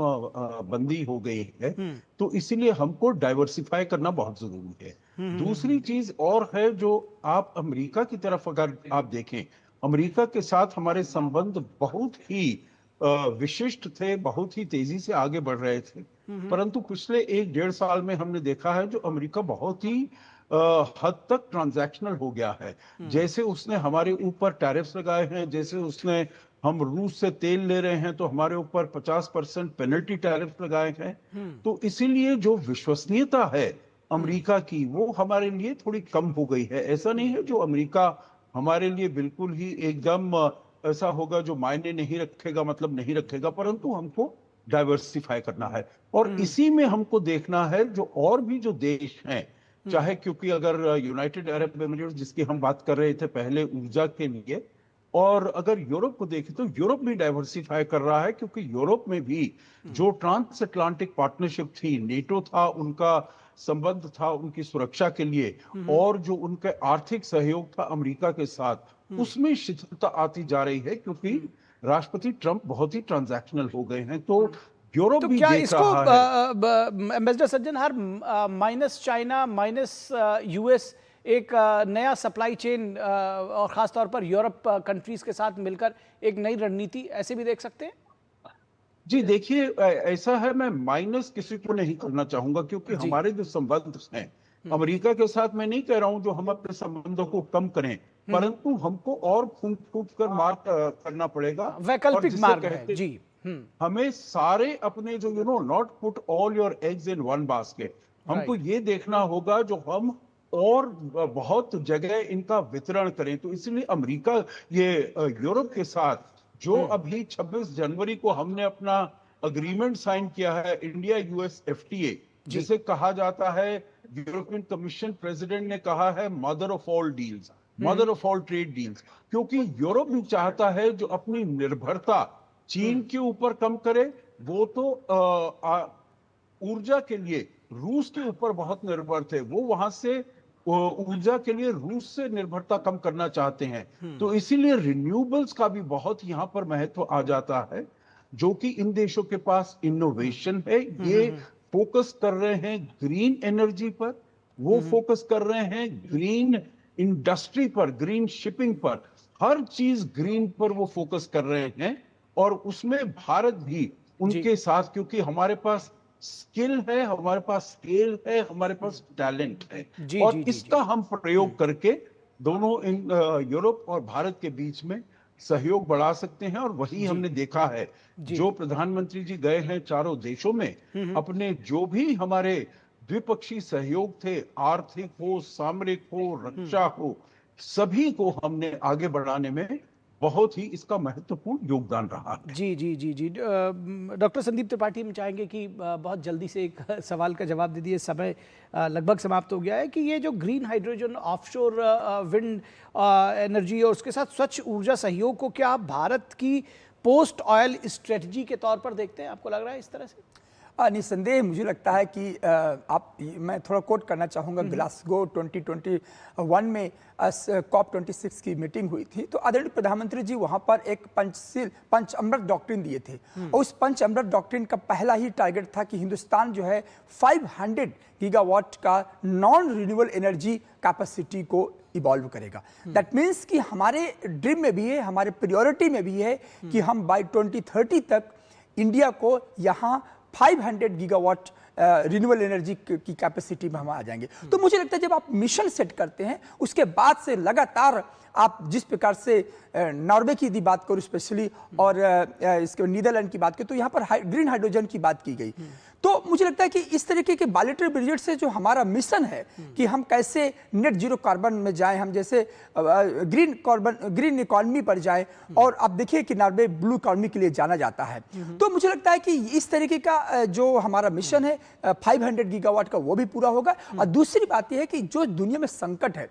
बंदी हो गई है, तो इसीलिए हमको डाइवर्सिफाई करना बहुत जरूरी है। दूसरी चीज और है, जो आप अमेरिका की तरफ अगर आप देखें, अमेरिका के साथ हमारे संबंध बहुत ही विशिष्ट थे, बहुत ही तेजी से आगे बढ़ रहे थे। परंतु पिछले 1-1.5 साल में हमने देखा है जो अमेरिका बहुत ही हद तक ट्रांजैक्शनल हो गया है। जैसे उसने हमारे ऊपर टैरिफ्स लगाए हैं, जैसे उसने हम रूस से तेल ले रहे हैं तो हमारे ऊपर 50% पेनल्टी टैरिफ लगाए हैं। तो इसीलिए जो विश्वसनीयता है अमेरिका की वो हमारे लिए थोड़ी कम हो गई है। ऐसा नहीं है जो अमेरिका हमारे लिए बिल्कुल ही एकदम ऐसा होगा जो मायने नहीं रखेगा, मतलब नहीं रखेगा, परंतु हमको डाइवर्सिफाई करना है। और इसी में हमको देखना है जो और भी जो देश हैं, चाहे, क्योंकि अगर यूनाइटेड अरब एमिरेट्स जिसकी हम बात कर रहे थे पहले ऊर्जा के लिए, और अगर यूरोप को देखें तो यूरोप भी डाइवर्सिफाई कर रहा है, क्योंकि यूरोप में भी जो ट्रांस अटलांटिक पार्टनरशिप थी, नेटो था, उनका संबंध था उनकी सुरक्षा के लिए, और जो उनका आर्थिक सहयोग था अमेरिका के साथ, उसमें शिथिलता आती जा रही है, क्योंकि राष्ट्रपति ट्रंप बहुत ही ट्रांजैक्शनल हो गए हैं। तो यूरोप तो भी क्या देख इसको रहा है। Ambassador Sajjanhar minus China minus US एक नया सप्लाई चेन और खास तौर पर यूरोप कंट्रीज के साथ मिलकर एक नई रणनीति ऐसे भी देख सकते हैं? जी देखिए, ऐसा है, मैं माइनस किसी को नहीं करना चाहूंगा, क्योंकि जी। हमारे जो संबंध हैं अमेरिका के साथ, मैं नहीं कह रहा हूं जो हम अपने संबंधों को कम करें, परंतु हमको और फूंक फूंक कर मार्ग करना पड़ेगा। और वैकल्पिक जिसे मार्ग है कहते जी। हमें सारे अपने जो not put all your eggs in one basket, हमको राइट। ये देखना होगा जो हम और बहुत जगह इनका वितरण करें। तो इसलिए अमेरिका, ये यूरोप के साथ जो अभी 26 जनवरी को हमने अपना अग्रीमेंट साइन किया है, इंडिया यूएस एफटीए, जिसे कहा जाता है, यूरोपियन कमीशन प्रेसिडेंट ने कहा है mother of all deals, mother of all trade deals, क्योंकि यूरोप भी चाहता है जो अपनी निर्भरता चीन के ऊपर कम करे। वो तो ऊर्जा के लिए रूस के ऊपर बहुत निर्भर थे, वो वहां से ऊर्जा के लिए रूस से निर्भरता कम करना चाहते हैं। तो इसीलिए रिन्यूएबल्स का भी बहुत यहां पर महत्व आ जाता है, जो कि इन देशों के पास इनोवेशन है। ये फोकस कर रहे हैं ग्रीन एनर्जी पर, वो फोकस कर रहे हैं ग्रीन इंडस्ट्री पर, ग्रीन शिपिंग पर, हर चीज ग्रीन पर वो फोकस कर रहे हैं। और उसमें भारत भी उनके साथ, क्योंकि हमारे पास स्किल है, हमारे पास स्केल है, हमारे पास टैलेंट है, और इसका हम प्रयोग करके दोनों इन यूरोप और भारत के बीच में सहयोग बढ़ा सकते हैं। और वही हमने देखा है, जो प्रधानमंत्री जी गए हैं चारों देशों में, अपने जो भी हमारे द्विपक्षीय सहयोग थे, आर्थिक हो, सामरिक हो, रक्षा हो, सभी को हमने आगे बढ़ाने में बहुत ही इसका महत्वपूर्ण योगदान रहा है। जी जी जी जी। डॉक्टर संदीप त्रिपाठी, हम चाहेंगे कि बहुत जल्दी से एक सवाल का जवाब दे दिए, समय लगभग समाप्त हो गया है, कि ये जो green hydrogen, offshore wind energy और उसके साथ स्वच्छ ऊर्जा सहयोग को क्या आप भारत की पोस्ट ऑयल स्ट्रेटजी के तौर पर देखते हैं? आपको लग रहा है इस तरह से? निसंदेह मुझे लगता है कि मैं थोड़ा कोट करना चाहूँगा। ग्लासगो 2021 में COP26 की मीटिंग हुई थी, तो आदरणीय प्रधानमंत्री जी वहाँ पर एक पंच अमृत डॉक्ट्रिन दिए थे। और उस पंच अमृत डॉक्ट्रिन का पहला ही टारगेट था कि हिंदुस्तान जो है 500 गीगावाट का नॉन रिन्यूएबल एनर्जी कैपेसिटी को इवॉल्व करेगा। दैट मीन्स कि हमारे ड्रीम में भी है, हमारे प्रायोरिटी में भी है कि हम बाय 2030 तक इंडिया को यहाँ 500 गीगावाट रिन्यूएबल एनर्जी की कैपेसिटी में हम आ जाएंगे। तो मुझे लगता है जब आप मिशन सेट करते हैं, उसके बाद से लगातार आप जिस प्रकार से नॉर्वे की यदि बात करूँ स्पेशली, और इसके नीदरलैंड की बात करें, तो यहाँ पर ग्रीन हाइड्रोजन की बात की गई। तो मुझे लगता है कि इस तरीके के बायलैटरल बजट से जो हमारा मिशन है कि हम कैसे नेट जीरो कार्बन में जाएं, हम जैसे ग्रीन इकोनॉमी पर जाएं, और आप देखिए कि नॉर्वे ब्लू इकोनॉमी के लिए जाना जाता है। तो मुझे लगता है कि इस तरीके का जो हमारा मिशन है 500 गीगावाट का, वो भी पूरा होगा। और दूसरी बात यह है कि जो दुनिया में संकट है,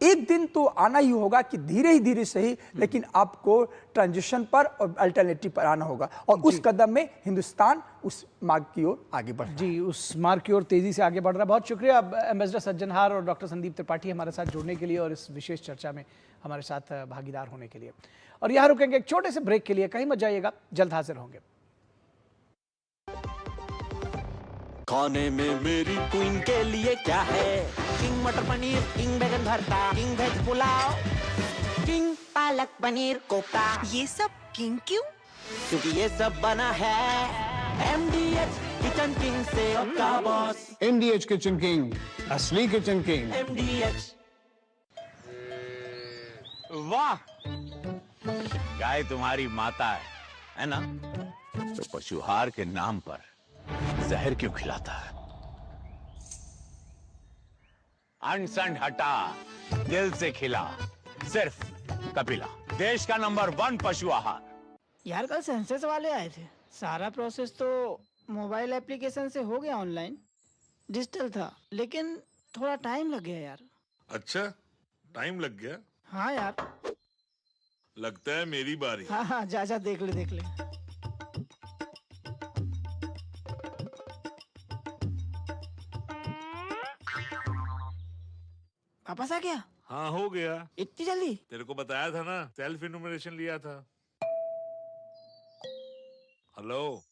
एक दिन तो आना ही होगा कि धीरे सही, लेकिन आपको ट्रांजिशन पर और अल्टरनेटिव पर आना होगा, और उस कदम में हिंदुस्तान उस मार्ग की ओर आगे बढ़ रहा है। जी, उस मार्ग की ओर तेजी से आगे बढ़ रहा है। बहुत शुक्रिया एम्बेसडर सज्जनहार और डॉक्टर संदीप त्रिपाठी हमारे साथ जुड़ने के लिए और इस विशेष चर्चा में हमारे साथ भागीदार होने के लिए। और यहाँ रुकेंगे एक छोटे से ब्रेक के लिए, कहीं मत जाइएगा, जल्द हाजिर होंगे। खाने में मेरी क्वीन के लिए क्या है? किंग मटर पनीर, किंग बैगन भरता, king veg pulao, king palak paneer kofta. ये सब किंग क्यों? क्योंकि ये सब बना है MDH किचन किंग से का बॉस। MDH किचन किंग, असली किचन किंग। MDH। वाह, गाय तुम्हारी माता है ना? तो पशुहार के नाम पर जहर क्यों खिलाता है? अनसन हटा, दिल से खिला, सिर्फ कपिला, देश का नंबर 1 पशु आहार। यार कल सेंसस वाले आए थे, सारा प्रोसेस तो मोबाइल एप्लीकेशन से हो गया, ऑनलाइन डिजिटल था, लेकिन थोड़ा टाइम लग गया यार। अच्छा, टाइम लग गया? हाँ यार, लगता है मेरी बारी। हाँ, जा देख ले। वापस आ गया? हाँ, हो गया। इतनी जल्दी? तेरे को बताया था ना, सेल्फ इन्यूमरेशन लिया था। हेलो,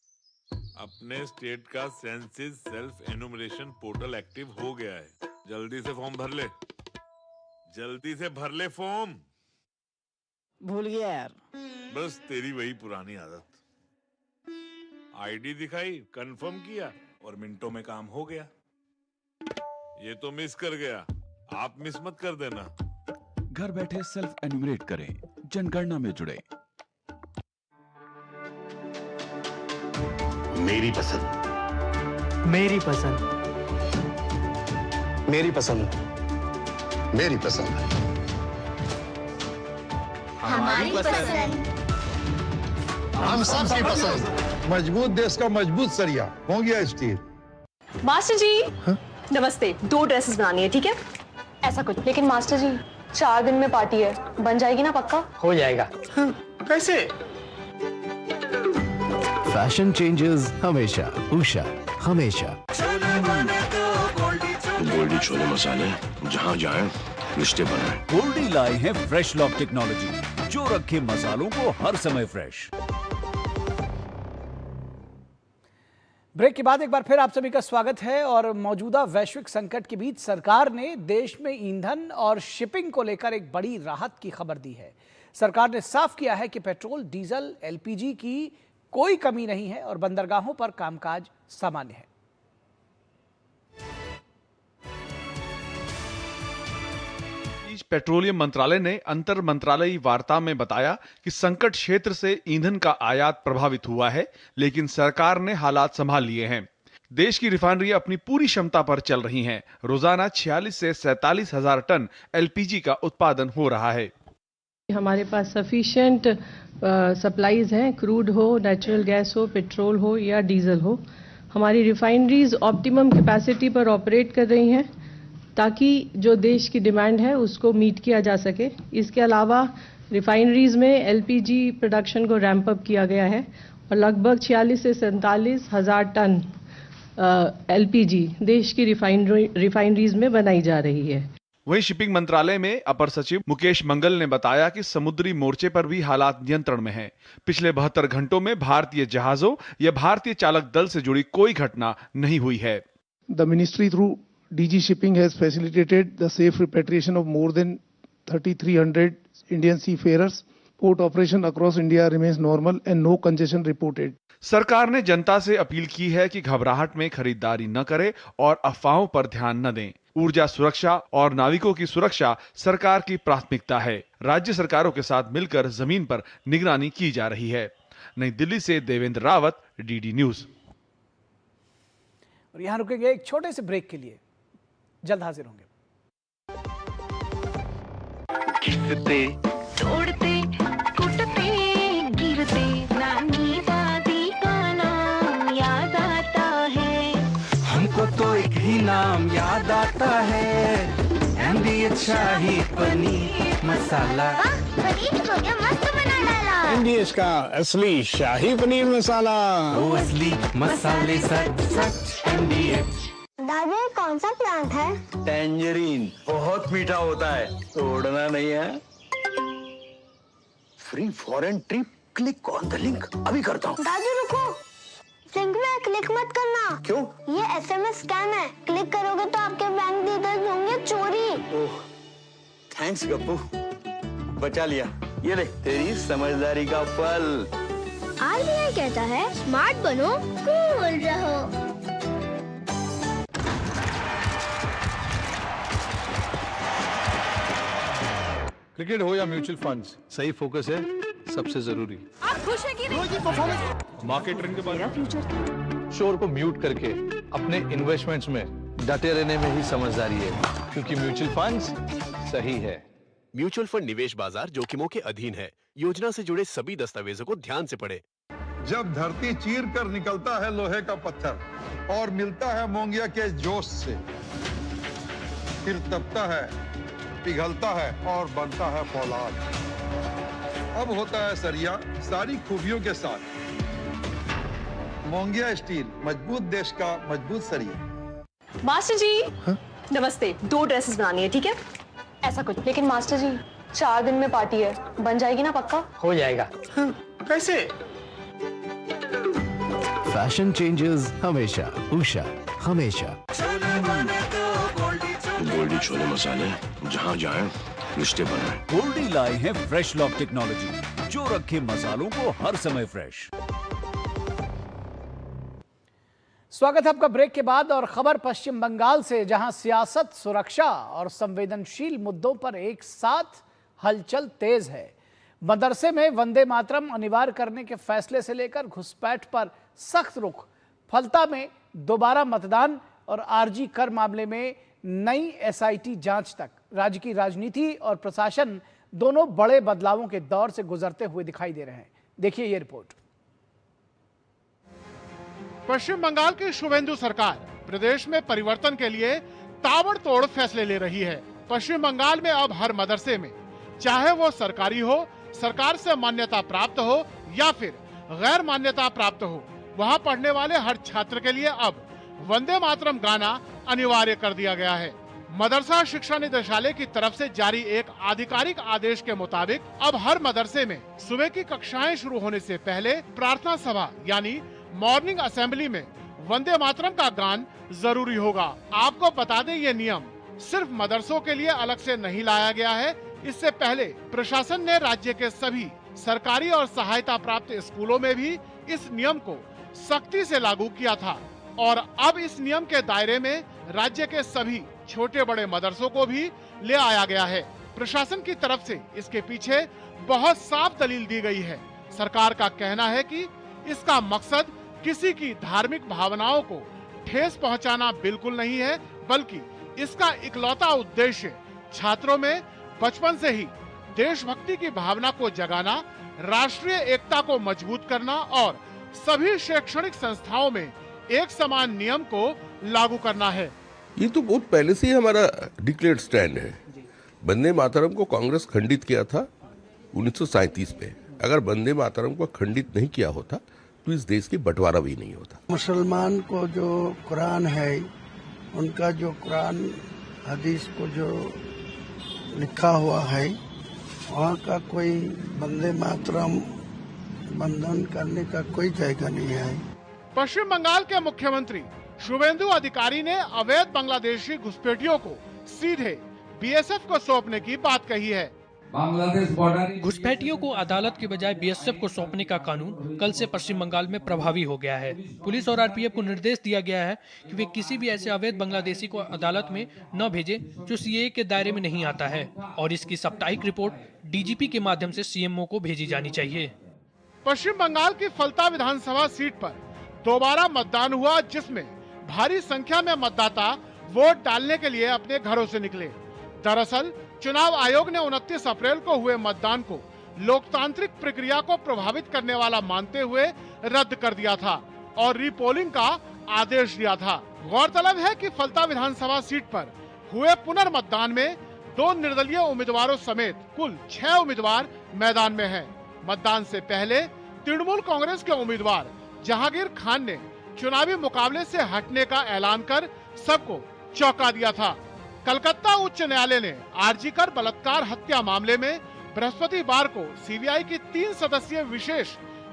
अपने स्टेट का census self enumeration portal active हो गया है। जल्दी से फॉर्म भर ले, जल्दी से भर ले फॉर्म। भूल गया यार। बस तेरी वही पुरानी आदत। आईडी दिखाई, कंफर्म किया और मिनटों में काम हो गया। ये तो मिस कर गया, आप मिस मत कर देना। घर बैठे सेल्फ एन्यूमरेट करें, जनगणना में जुड़े। मेरी पसंद, मेरी पसंद, मेरी पसंद, मेरी पसंद, हमारी पसंद, हम सबकी पसंद। मजबूत देश का मजबूत सरिया मोंगिया स्टील। मास्टर जी नमस्ते, 2 ड्रेसेस बनानी है, ठीक है? ऐसा कुछ। लेकिन मास्टर जी 4 दिन में पार्टी है, बन जाएगी ना पक्का? हो जाएगा। कैसे? फैशन चेंजेस हमेशा, उषा हमेशा। गोल्डी छोले मसाले, जहाँ जाएं रिश्ते बनाएं। गोल्डी लाए हैं फ्रेश लॉक टेक्नोलॉजी, जो रखे मसालों को हर समय फ्रेश। ब्रेक के बाद एक बार फिर आप सभी का स्वागत है। और मौजूदा वैश्विक संकट के बीच सरकार ने देश में ईंधन और शिपिंग को लेकर एक बड़ी राहत की खबर दी है। सरकार ने साफ किया है कि पेट्रोल, डीजल, एलपीजी की कोई कमी नहीं है और बंदरगाहों पर कामकाज सामान्य है। पेट्रोलियम मंत्रालय ने अंतर मंत्रालयी वार्ता में बताया कि संकट क्षेत्र से ईंधन का आयात प्रभावित हुआ है, लेकिन सरकार ने हालात संभाल लिए हैं। देश की रिफाइनरी अपनी पूरी क्षमता पर चल रही हैं। रोजाना 46 से 47 हजार टन एलपीजी का उत्पादन हो रहा है। हमारे पास सफिशिएंट सप्लाईज हैं, क्रूड हो, नेचुरल गैस हो, पेट्रोल हो या डीजल हो। हमारी रिफाइनरीज ऑप्टिमम कैपेसिटी पर ऑपरेट कर रही हैं ताकि जो देश की डिमांड है उसको मीट किया जा सके। इसके अलावा रिफाइनरीज में एलपीजी प्रोडक्शन को रैंप अप किया गया है और लगभग 46 से 47 हजार टन एलपीजी देश की रिफाइनरीज में बनाई जा रही है। वहीं शिपिंग मंत्रालय में अपर सचिव मुकेश मंगल ने बताया कि समुद्री मोर्चे पर भी हालात नियंत्रण में हैं। पिछले 72 घंटों में भारतीय जहाजों या भारतीय चालक दल से जुड़ी कोई घटना नहीं हुई है। The ministry through DG Shipping has facilitated the safe repatriation of more than 3,300 Indian seafarers. Port operation across India remains normal and no congestion reported. सरकार ने जनता से अपील की है कि घबराहट में खरीदारी न करें और अफवाहों पर ध्यान न दें। ऊर्जा सुरक्षा और नाविकों की सुरक्षा सरकार की प्राथमिकता है। राज्य सरकारों के साथ मिलकर जमीन पर निगरानी की जा रही है। नई दिल्ली से देवेंद्र रावत, डीडी न्यूज। और यहां रुकेंगे एक छोटे से ब्रेक के लिए, जल्द हाजिर होंगे। घिसते, तोड़ते, कूटते, गिरते, नानी दादी का नाम याद आता है। हमको तो एक ही नाम याद आता है, MDH शाही पनीर मसाला। पनीर तो क्या मस्त बना डाला। MDH का असली शाही पनीर मसाला। वो असली मसाले सच MDH। दादा कौन सा प्लांट है? टेंजरीन, बहुत मीठा होता है, तोड़ना नहीं है। Free foreign trip, click on the link. अभी करता हूँ। दादू रुको, लिंक में क्लिक मत करना। क्यों? ये SMS स्कैम है, क्लिक करोगे तो आपके बैंक डिटेल्स होंगे चोरी। ओह, थैंक्स गप्पू, बचा लिया। ये ले तेरी समझदारी का फल। RBI कहता है स्मार्ट बनो, कूल रहो। क्रिकेट हो या म्यूचुअल फंड्स, सही फोकस है सबसे जरूरी। आप खुश हैं कि नहीं? मार्केट ट्रेंड के बाद शोर को म्यूट करके अपने इन्वेस्टमेंट्स में डटे रहने में ही समझदारी है, क्योंकि म्यूचुअल फंड्स सही है। म्यूचुअल फंड निवेश बाजार जोखिमों के अधीन है। योजना से जुड़े सभी दस्तावेजों को ध्यान से पढ़ें। जब धरती चीर कर निकलता है लोहे का पत्थर और मिलता है मोंगिया के जोश से, फिर तपता है, पिघलता है और बनता है फौलाद। अब होता है सरिया सारी खूबियों के साथ। मोंगिया स्टील, मजबूत देश का मजबूत सरिया। मास्टर जी नमस्ते, 2 ड्रेसेस बनानी है, ठीक है? ऐसा कुछ। लेकिन मास्टर जी 4 दिन में पार्टी है, बन जाएगी ना पक्का? हो जाएगा। कैसे? फैशन चेंजेस हमेशा, उषा हमेशा। गोल्डी छोले मसाले, जहाँ जाएं रिश्ते बनाएं। गोल्डी लाए हैं फ्रेश लॉक टेक्नोलॉजी, जो रखे मसालों को हर समय फ्रेश। स्वागत है आपका ब्रेक के बाद और खबर पश्चिम बंगाल से, जहां सियासत, सुरक्षा और संवेदनशील मुद्दों पर एक साथ हलचल तेज है। मदरसे में वंदे मातरम अनिवार्य करने के फैसले से लेकर घुसपैठ पर सख्त रुख, फलता में दोबारा मतदान और आरजी कर मामले में नई एसआईटी जांच तक, राज्य की राजनीति और प्रशासन दोनों बड़े बदलावों के दौर से गुजरते हुए दिखाई दे रहे हैं। देखिए ये रिपोर्ट। पश्चिम बंगाल की शुभेंदु सरकार प्रदेश में परिवर्तन के लिए ताबड़तोड़ फैसले ले रही है। पश्चिम बंगाल में अब हर मदरसे में, चाहे वो सरकारी हो, सरकार से मान्यता प्राप्त हो या फिर गैर मान्यता प्राप्त हो, वहां पढ़ने वाले हर छात्र के लिए अब वंदे मातरम गाना अनिवार्य कर दिया गया है। मदरसा शिक्षा निदेशालय की तरफ से जारी एक आधिकारिक आदेश के मुताबिक अब हर मदरसे में सुबह की कक्षाएं शुरू होने से पहले प्रार्थना सभा यानी मॉर्निंग असेंबली में वंदे मातरम का गान जरूरी होगा। आपको बता दें, ये नियम सिर्फ मदरसों के लिए अलग से नहीं लाया गया है। इससे पहले प्रशासन ने राज्य के सभी सरकारी और सहायता प्राप्त स्कूलों में भी इस नियम को सख्ती से लागू किया था और अब इस नियम के दायरे में राज्य के सभी छोटे बड़े मदरसों को भी ले आया गया है। प्रशासन की तरफ से इसके पीछे बहुत साफ दलील दी गई है। सरकार का कहना है कि इसका मकसद किसी की धार्मिक भावनाओं को ठेस पहुंचाना बिल्कुल नहीं है, बल्कि इसका इकलौता उद्देश्य छात्रों में बचपन से ही देशभक्ति की भावना को जगाना, राष्ट्रीय एकता को मजबूत करना और सभी शैक्षणिक संस्थाओं में एक समान नियम को लागू करना है। ये तो बहुत पहले से ही हमारा डिक्लेयर्ड स्टैंड है। वंदे मातरम को कांग्रेस खंडित किया था 1937 में। अगर वंदे मातरम को खंडित नहीं किया होता तो इस देश की बंटवारा भी नहीं होता। मुसलमान को जो कुरान है, उनका जो कुरान हदीस को जो लिखा हुआ है, वहाँ का कोई वंदे मातरम बंधन करने का कोई जगह नहीं है। पश्चिम बंगाल के मुख्यमंत्री शुभेंदु अधिकारी ने अवैध बांग्लादेशी घुसपैठियों को सीधे बीएसएफ को सौंपने की बात कही है। घुसपैठियों को अदालत के बजाय बीएसएफ को सौंपने का कानून कल से पश्चिम बंगाल में प्रभावी हो गया है। पुलिस और आरपीएफ को निर्देश दिया गया है कि वे किसी भी ऐसे अवैध बांग्लादेशी को अदालत में न भेजें जो सीएए के दायरे में नहीं आता है और इसकी साप्ताहिक रिपोर्ट डीजीपी के माध्यम से सीएमओ को भेजी जानी चाहिए। पश्चिम बंगाल की फलता विधानसभा सीट पर दोबारा मतदान हुआ, जिसमें भारी संख्या में मतदाता वोट डालने के लिए अपने घरों से निकले। दरअसल चुनाव आयोग ने 29 अप्रैल को हुए मतदान को लोकतांत्रिक प्रक्रिया को प्रभावित करने वाला मानते हुए रद्द कर दिया था और रीपोलिंग का आदेश दिया था। गौरतलब है कि फलता विधानसभा सीट पर हुए पुनर्मतदान में 2 निर्दलीय उम्मीदवारों समेत कुल 6 उम्मीदवार मैदान में हैं। मतदान से पहले तृणमूल कांग्रेस के उम्मीदवार जहांगीर खान ने चुनावी मुकाबले से हटने का ऐलान कर सबको चौंका दिया था। कलकत्ता उच्च न्यायालय ने आरजी कर बलात्कार हत्या मामले में बृहस्पतिवार को सीबीआई की 3 सदस्यीय विशेष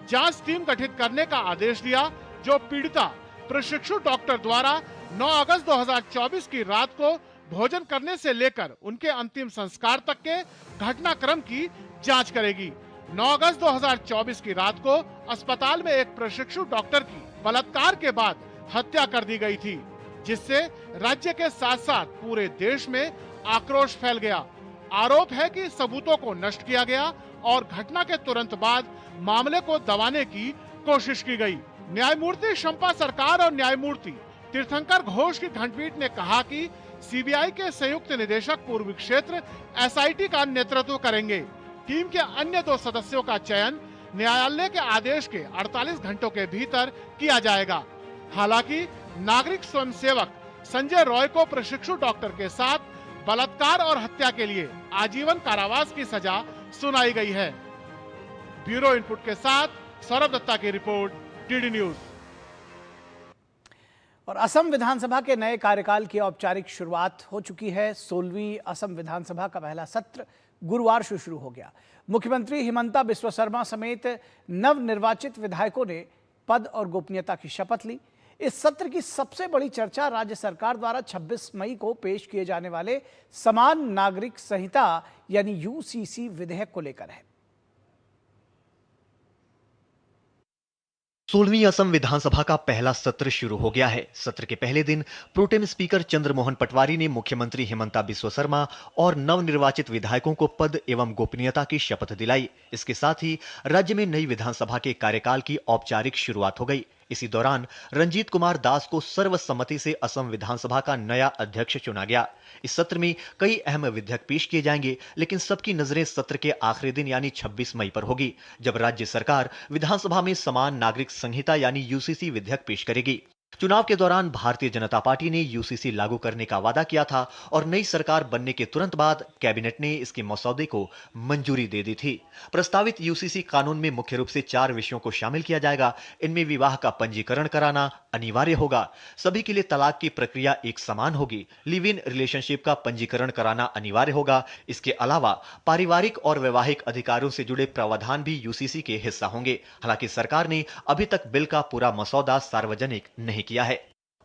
जांच टीम गठित करने का आदेश दिया, जो पीड़िता प्रशिक्षु डॉक्टर द्वारा 9 अगस्त 2024 की रात को भोजन करने से लेकर उनके अंतिम संस्कार तक के घटनाक्रम की जांच करेगी। 9 अगस्त 2024 की रात को अस्पताल में एक प्रशिक्षु डॉक्टर की बलात्कार के बाद हत्या कर दी गई थी, जिससे राज्य के साथ साथ पूरे देश में आक्रोश फैल गया। आरोप है कि सबूतों को नष्ट किया गया और घटना के तुरंत बाद मामले को दबाने की कोशिश की गई। न्यायमूर्ति शंपा सरकार और न्यायमूर्ति तीर्थंकर घोष की खंडपीठ ने कहा कि सीबीआई के संयुक्त निदेशक पूर्वी क्षेत्र एसआईटी का नेतृत्व करेंगे। टीम के अन्य 2 सदस्यों का चयन न्यायालय के आदेश के 48 घंटों के भीतर किया जाएगा। हालांकि नागरिक स्वयंसेवक संजय रॉय को प्रशिक्षु डॉक्टर के साथ बलात्कार और हत्या के लिए आजीवन कारावास की सजा सुनाई गई है। ब्यूरो इनपुट के साथ सौरभ दत्ता की रिपोर्ट, डीडी न्यूज। और असम विधानसभा के नए कार्यकाल की औपचारिक शुरुआत हो चुकी है। 16वीं असम विधानसभा का पहला सत्र गुरुवार शुरू हो गया। मुख्यमंत्री हिमंता बिस्वा शर्मा समेत नवनिर्वाचित विधायकों ने पद और गोपनीयता की शपथ ली। इस सत्र की सबसे बड़ी चर्चा राज्य सरकार द्वारा 26 मई को पेश किए जाने वाले समान नागरिक संहिता यानी यूसीसी विधेयक को लेकर है। 16वीं असम विधानसभा का पहला सत्र शुरू हो गया है। सत्र के पहले दिन प्रोटेम स्पीकर चंद्रमोहन पटवारी ने मुख्यमंत्री हिमंता बिस्वा शर्मा और नवनिर्वाचित विधायकों को पद एवं गोपनीयता की शपथ दिलाई। इसके साथ ही राज्य में नई विधानसभा के कार्यकाल की औपचारिक शुरुआत हो गई। इसी दौरान रंजीत कुमार दास को सर्वसम्मति से असम विधानसभा का नया अध्यक्ष चुना गया। इस सत्र में कई अहम विधेयक पेश किए जाएंगे, लेकिन सबकी नजरें सत्र के आखिरी दिन यानी 26 मई पर होगी, जब राज्य सरकार विधानसभा में समान नागरिक संहिता यानी यूसीसी विधेयक पेश करेगी। चुनाव के दौरान भारतीय जनता पार्टी ने यूसीसी लागू करने का वादा किया था और नई सरकार बनने के तुरंत बाद कैबिनेट ने इसके मसौदे को मंजूरी दे दी थी। प्रस्तावित यूसीसी कानून में मुख्य रूप से 4 विषयों को शामिल किया जाएगा। इनमें विवाह का पंजीकरण कराना अनिवार्य होगा, सभी के लिए तलाक की प्रक्रिया एक समान होगी, लिव इन रिलेशनशिप का पंजीकरण कराना अनिवार्य होगा। इसके अलावा पारिवारिक और वैवाहिक अधिकारों से जुड़े प्रावधान भी यूसीसी के हिस्सा होंगे। हालांकि सरकार ने अभी तक बिल का पूरा मसौदा सार्वजनिक नहीं किया है।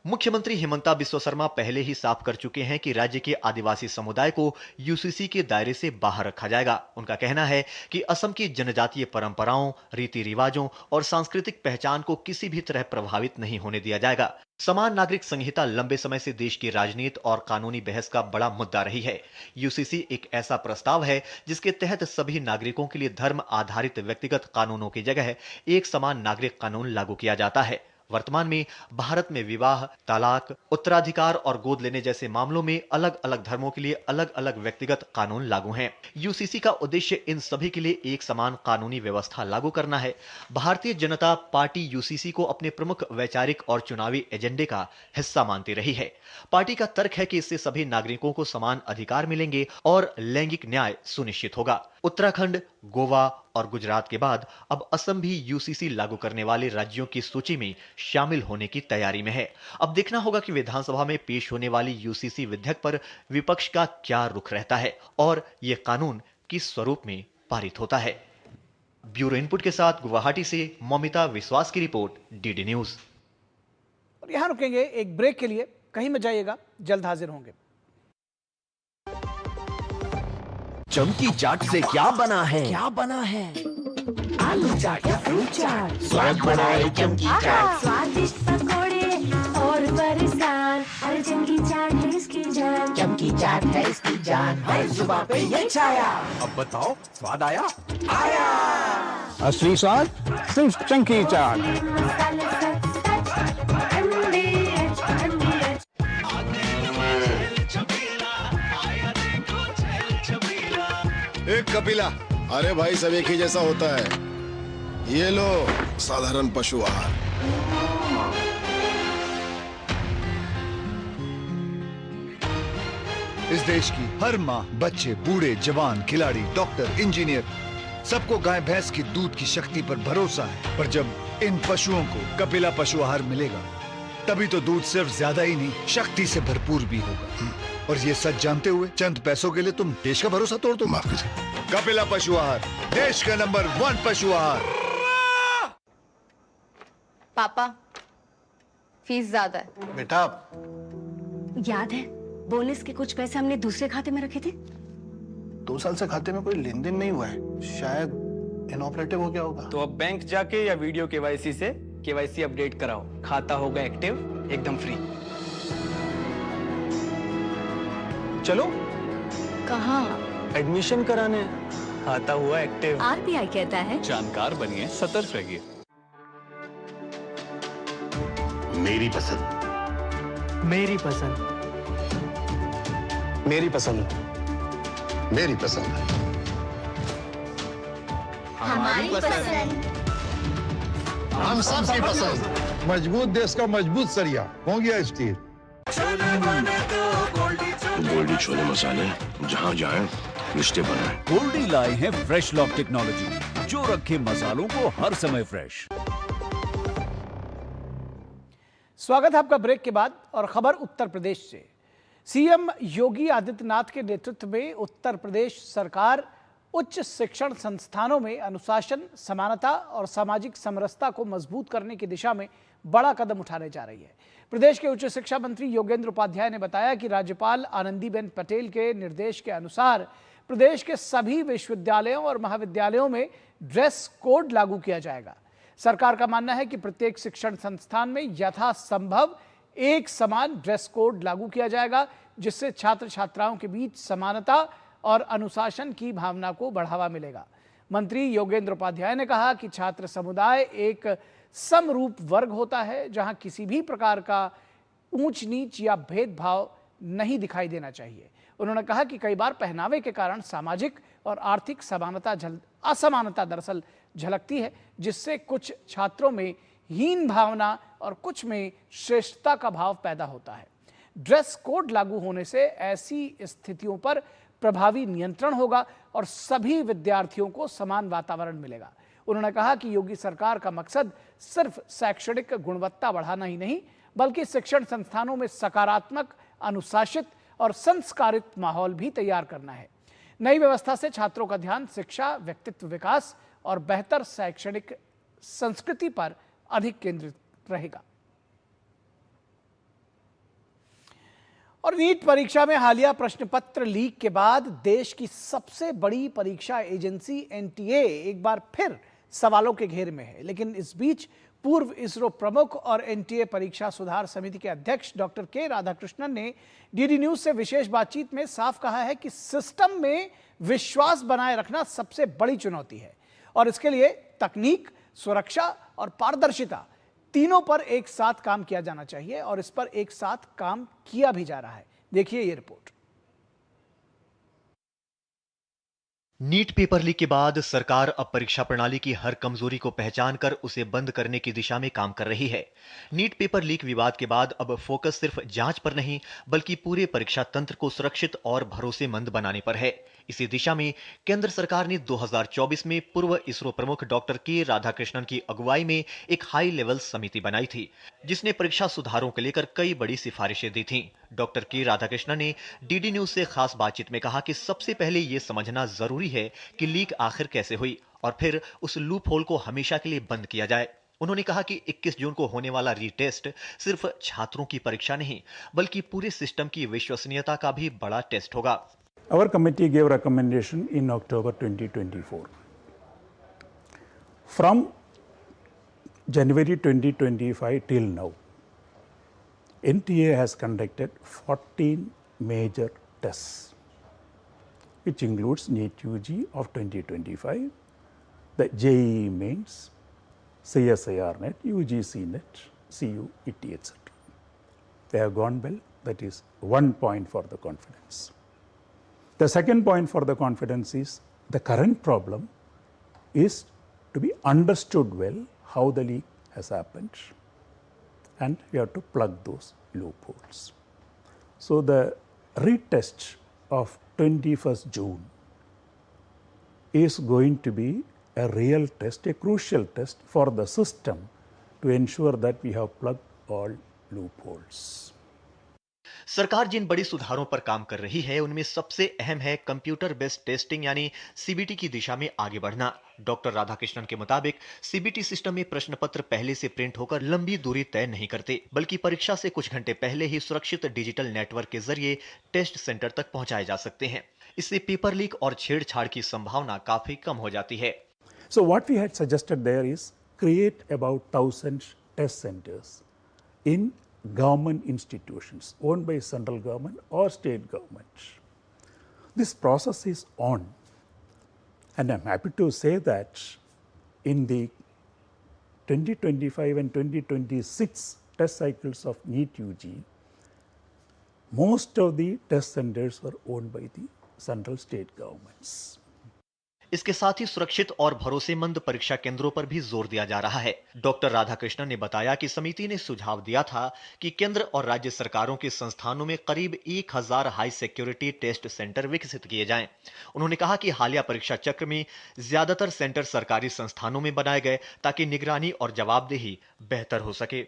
मुख्यमंत्री हिमंता बिस्वा शर्मा पहले ही साफ कर चुके हैं कि राज्य के आदिवासी समुदाय को यूसीसी के दायरे से बाहर रखा जाएगा। उनका कहना है कि असम की जनजातीय परंपराओं, रीति रिवाजों और सांस्कृतिक पहचान को किसी भी तरह प्रभावित नहीं होने दिया जाएगा। समान नागरिक संहिता लंबे समय से देश की राजनीति और कानूनी बहस का बड़ा मुद्दा रही है। यूसीसी एक ऐसा प्रस्ताव है जिसके तहत सभी नागरिकों के लिए धर्म आधारित व्यक्तिगत कानूनों की जगह एक समान नागरिक कानून लागू किया जाता है। वर्तमान में भारत में विवाह, तलाक, उत्तराधिकार और गोद लेने जैसे मामलों में अलग अलग धर्मों के लिए अलग अलग व्यक्तिगत कानून लागू हैं। यूसीसी का उद्देश्य इन सभी के लिए एक समान कानूनी व्यवस्था लागू करना है। भारतीय जनता पार्टी यूसीसी को अपने प्रमुख वैचारिक और चुनावी एजेंडे का हिस्सा मानती रही है। पार्टी का तर्क है कि इससे सभी नागरिकों को समान अधिकार मिलेंगे और लैंगिक न्याय सुनिश्चित होगा। उत्तराखंड, गोवा और गुजरात के बाद अब असम भी यूसीसी लागू करने वाले राज्यों की सूची में शामिल होने की तैयारी में है। अब देखना होगा कि विधानसभा में पेश होने वाली यूसीसी विधेयक पर विपक्ष का क्या रुख रहता है और यह कानून किस स्वरूप में पारित होता है। ब्यूरो इनपुट के साथ गुवाहाटी से ममिता विश्वास की रिपोर्ट, डीडी न्यूज। और यहां रुकेंगे एक ब्रेक के लिए, कहीं मत जाइएगा, जल्द हाजिर होंगे। चमकी चाट से क्या बना है? आलू चाट या फ्रूट चाट, स्वाद बनाए चमकी चाट, स्वादिष्ट पकोड़े और बरसान, हर चमकी चाट है इसकी जान, चमकी चाट है इसकी जान, हर जुबान पे ये छाया। अब बताओ, स्वाद आया? आया। असली स्वाद सिर्फ चमकी चाट। मसाले सच सच, MDH, MDH। एक कपिला, अरे भाई सब एक ही जैसा होता है। ये लो साधारण पशु आहार। इस देश की हर माँ, बच्चे, बूढ़े, जवान, खिलाड़ी, डॉक्टर, इंजीनियर, सबको गाय भैंस की दूध की शक्ति पर भरोसा है। पर जब इन पशुओं को कपिला पशु आहार मिलेगा, तभी तो दूध सिर्फ ज्यादा ही नहीं, शक्ति से भरपूर भी होगा। और ये सच जानते हुए चंद पैसों के लिए तुम देश का भरोसा तोड़ दो। माफ कीजिए। कपिला पशु आहार, देश का नंबर 1 पशु आहार। पापा, फीस ज्यादा है। बेटा, याद है बोनस के कुछ पैसे हमने दूसरे खाते में रखे थे? 2 साल से खाते में कोई लेन देन नहीं हुआ है, शायद इनऑपरेटिव हो गया होगा। तो अब बैंक जाके या वीडियो केवाईसी से केवाईसी अपडेट कराओ, खाता होगा एक्टिव, एकदम फ्री। चलो। कहाँ? एडमिशन कराने। खाता हुआ एक्टिव। आरबीआई कहता है जानकार बनिए, सतर्क रहिए। मेरी पसंद। मेरी पसंद। मेरी पसंद। मेरी पसंद। हमारी पसंद। हम सबकी पसंद। मजबूत देश का मजबूत सरिया हो गया स्टील। गोल्डी छोले मसाले, जहाँ जाए रिश्ते बनाए। गोल्डी लाए हैं फ्रेश लॉक टेक्नोलॉजी, जो रखे मसालों को हर समय फ्रेश। स्वागत है आपका ब्रेक के बाद और खबर उत्तर प्रदेश से। सीएम योगी आदित्यनाथ के नेतृत्व में उत्तर प्रदेश सरकार उच्च शिक्षण संस्थानों में अनुशासन, समानता और सामाजिक समरसता को मजबूत करने की दिशा में बड़ा कदम उठाने जा रही है। प्रदेश के उच्च शिक्षा मंत्री योगेंद्र उपाध्याय ने बताया कि राज्यपाल आनंदीबेन पटेल के निर्देश के अनुसार प्रदेश के सभी विश्वविद्यालयों और महाविद्यालयों में ड्रेस कोड लागू किया जाएगा। सरकार का मानना है कि प्रत्येक शिक्षण संस्थान में यथासंभव एक समान ड्रेस कोड लागू किया जाएगा, जिससे छात्र छात्राओं के बीच समानता और अनुशासन की भावना को बढ़ावा मिलेगा। मंत्री योगेंद्र उपाध्याय ने कहा कि छात्र समुदाय एक समरूप वर्ग होता है, जहां किसी भी प्रकार का ऊंच नीच या भेदभाव नहीं दिखाई देना चाहिए। उन्होंने कहा कि कई बार पहनावे के कारण सामाजिक और आर्थिक असमानता दरअसल झलकती है, जिससे कुछ छात्रों में हीन भावना और कुछ में श्रेष्ठता का भाव पैदा होता है। ड्रेस कोड लागू होने से ऐसी स्थितियों पर प्रभावी नियंत्रण होगा और सभी विद्यार्थियों को समान वातावरण मिलेगा। उन्होंने कहा कि योगी सरकार का मकसद सिर्फ शैक्षणिक गुणवत्ता बढ़ाना ही नहीं, बल्कि शिक्षण संस्थानों में सकारात्मक, अनुशासित और संस्कारित माहौल भी तैयार करना है। नई व्यवस्था से छात्रों का ध्यान शिक्षा, व्यक्तित्व विकास और बेहतर शैक्षणिक संस्कृति पर अधिक केंद्रित रहेगा। और नीट परीक्षा में हालिया प्रश्न पत्र लीक के बाद देश की सबसे बड़ी परीक्षा एजेंसी एनटीए एक बार फिर सवालों के घेरे में है। लेकिन इस बीच पूर्व इसरो प्रमुख और एनटीए परीक्षा सुधार समिति के अध्यक्ष डॉक्टर के राधाकृष्णन ने डीडी न्यूज से विशेष बातचीत में साफ कहा है कि सिस्टम में विश्वास बनाए रखना सबसे बड़ी चुनौती है और इसके लिए तकनीक, सुरक्षा और पारदर्शिता तीनों पर एक साथ काम किया जाना चाहिए और इस पर एक साथ काम किया भी जा रहा है। देखिए ये रिपोर्ट। नीट पेपर लीक के बाद सरकार अब परीक्षा प्रणाली की हर कमजोरी को पहचान कर उसे बंद करने की दिशा में काम कर रही है। नीट पेपर लीक विवाद के बाद अब फोकस सिर्फ जांच पर नहीं, बल्कि पूरे परीक्षा तंत्र को सुरक्षित और भरोसेमंद बनाने पर है। इसी दिशा में केंद्र सरकार ने 2024 में पूर्व इसरो प्रमुख डॉक्टर के राधाकृष्णन की अगुवाई में एक हाई लेवल समिति बनाई थी, जिसने परीक्षा सुधारों को लेकर कई बड़ी सिफारिशें दी थीं। डॉक्टर के राधाकृष्णन ने डीडी न्यूज से खास बातचीत में कहा कि सबसे पहले यह समझना जरूरी है कि लीक आखिर कैसे हुई और फिर उस लूप होल को हमेशा के लिए बंद किया जाए। उन्होंने कहा कि 21 जून को होने वाला रीटेस्ट सिर्फ छात्रों की परीक्षा नहीं, बल्कि पूरे सिस्टम की विश्वसनीयता का भी बड़ा टेस्ट होगा। Our committee gave recommendation in October 2024. From January 2025 till now, NTA has conducted 14 major tests, which includes NEET UG of 2025, the JEE Mains, CSIR Net, UGC Net, CU, ET, etc. They have gone well. That is 1 point for the confidence. The second point for the confidence is the current problem is to be understood well how the leak has happened, and we have to plug those loopholes. So the retest of 21st June is going to be a real test, a crucial test for the system to ensure that we have plugged all loopholes. सरकार जिन बड़ी सुधारों पर काम कर रही है, उनमें सबसे अहम है कंप्यूटर बेस्ड टेस्टिंग यानी सीबीटी की दिशा में आगे बढ़ना। डॉक्टर राधाकृष्णन के मुताबिक सीबीटी सिस्टम में प्रश्न पत्र पहले से प्रिंट होकर लंबी दूरी तय नहीं करते, बल्कि परीक्षा से कुछ घंटे पहले ही सुरक्षित डिजिटल नेटवर्क के जरिए टेस्ट सेंटर तक पहुंचाए जा सकते हैं। इससे पेपर लीक और छेड़छाड़ की संभावना काफी कम हो जाती है। So what we had suggested there is create about 1000 test centers in government institutions owned by central government or state government. This process is on, and I'm happy to say that in the 2025 and 2026 test cycles of NEET UG, most of the test centers were owned by the central state governments. इसके साथ ही सुरक्षित और भरोसेमंद परीक्षा केंद्रों पर भी जोर दिया जा रहा है। डॉक्टर राधाकृष्णन ने बताया कि समिति ने सुझाव दिया था कि केंद्र और राज्य सरकारों के संस्थानों में करीब 1000 हाई सिक्योरिटी टेस्ट सेंटर विकसित किए जाएं। उन्होंने कहा कि हालिया परीक्षा चक्र में ज्यादातर सेंटर सरकारी संस्थानों में बनाए गए ताकि निगरानी और जवाबदेही बेहतर हो सके।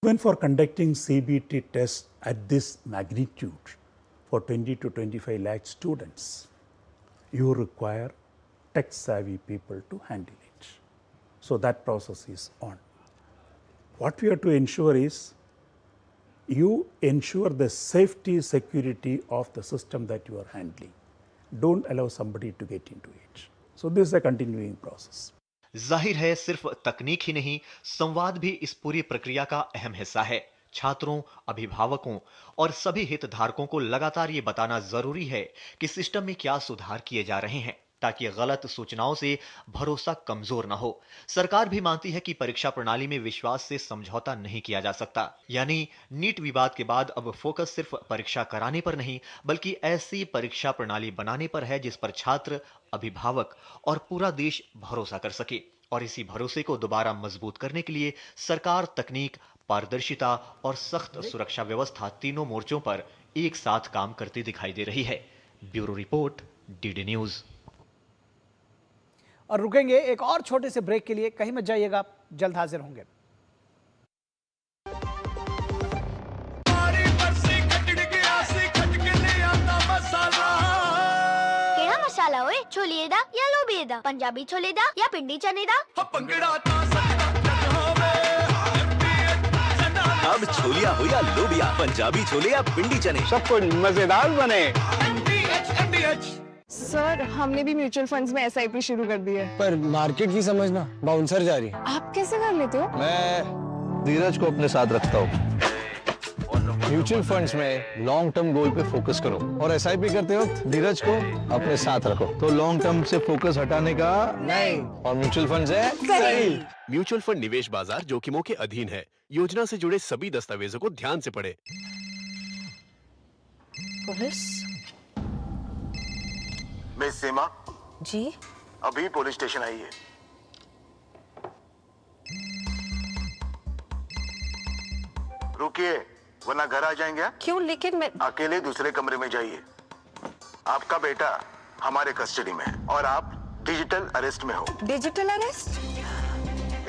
Even for conducting CBT tests at this magnitude for 20 to 25 lakh students, you require tech-savvy people to handle it. So that process is on. What we have to ensure is you ensure the safety, security of the system that you are handling. Don't allow somebody to get into it. So this is a continuing process. जाहिर है सिर्फ तकनीक ही नहीं, संवाद भी इस पूरी प्रक्रिया का अहम हिस्सा है। छात्रों, अभिभावकों और सभी हितधारकों को लगातार ये बताना जरूरी है कि सिस्टम में क्या सुधार किए जा रहे हैं, ताकि गलत सूचनाओं से भरोसा कमजोर न हो। सरकार भी मानती है कि परीक्षा प्रणाली में विश्वास से समझौता नहीं किया जा सकता। यानी नीट विवाद के बाद अब फोकस सिर्फ परीक्षा कराने पर नहीं, बल्कि ऐसी परीक्षा प्रणाली बनाने पर है जिस पर छात्र, अभिभावक और पूरा देश भरोसा कर सके। और इसी भरोसे को दोबारा मजबूत करने के लिए सरकार तकनीक, पारदर्शिता और सख्त सुरक्षा व्यवस्था तीनों मोर्चों पर एक साथ काम करती दिखाई दे रही है। Bureau report, DD news. और रुकेंगे एक और छोटे से ब्रेक के लिए, कहीं मत जाइएगा, जल्द हाजिर होंगे। केड़ा मसाला ओए? छोले दा या लोबे दा? पंजाबी छोले दा या पिंडी चने दा? अब छोलिया हो या लोबिया, पंजाबी छोले या पिंडी चने, सब कुछ मजेदार बने। सर, हमने भी म्यूचुअल फंड्स में SIP शुरू कर दी है। पर मार्केट की समझना बाउंसर जा रही है। आप कैसे कर लेते हो? मैं धीरज को अपने साथ रखता हूँ। म्यूचुअल फंड्स में लॉन्ग टर्म गोल पे फोकस करो और SIP करते वक्त धीरज को अपने साथ रखो, तो लॉन्ग टर्म से फोकस हटाने का नहीं। और म्यूचुअल फंड्स है सही। म्यूचुअल फंड निवेश बाजार जोखिमों के अधीन है। योजना से जुड़े सभी दस्तावेजों को ध्यान से पढ़ें। पुलिस? मिस सीमा जी? अभी पुलिस स्टेशन आई है। रुकिए वरना घर आ जाएंगे। क्यों? लेकिन मैं अकेले दूसरे कमरे में जाइए। आपका बेटा हमारे कस्टडी में है और आप डिजिटल अरेस्ट में हो। Digital arrest?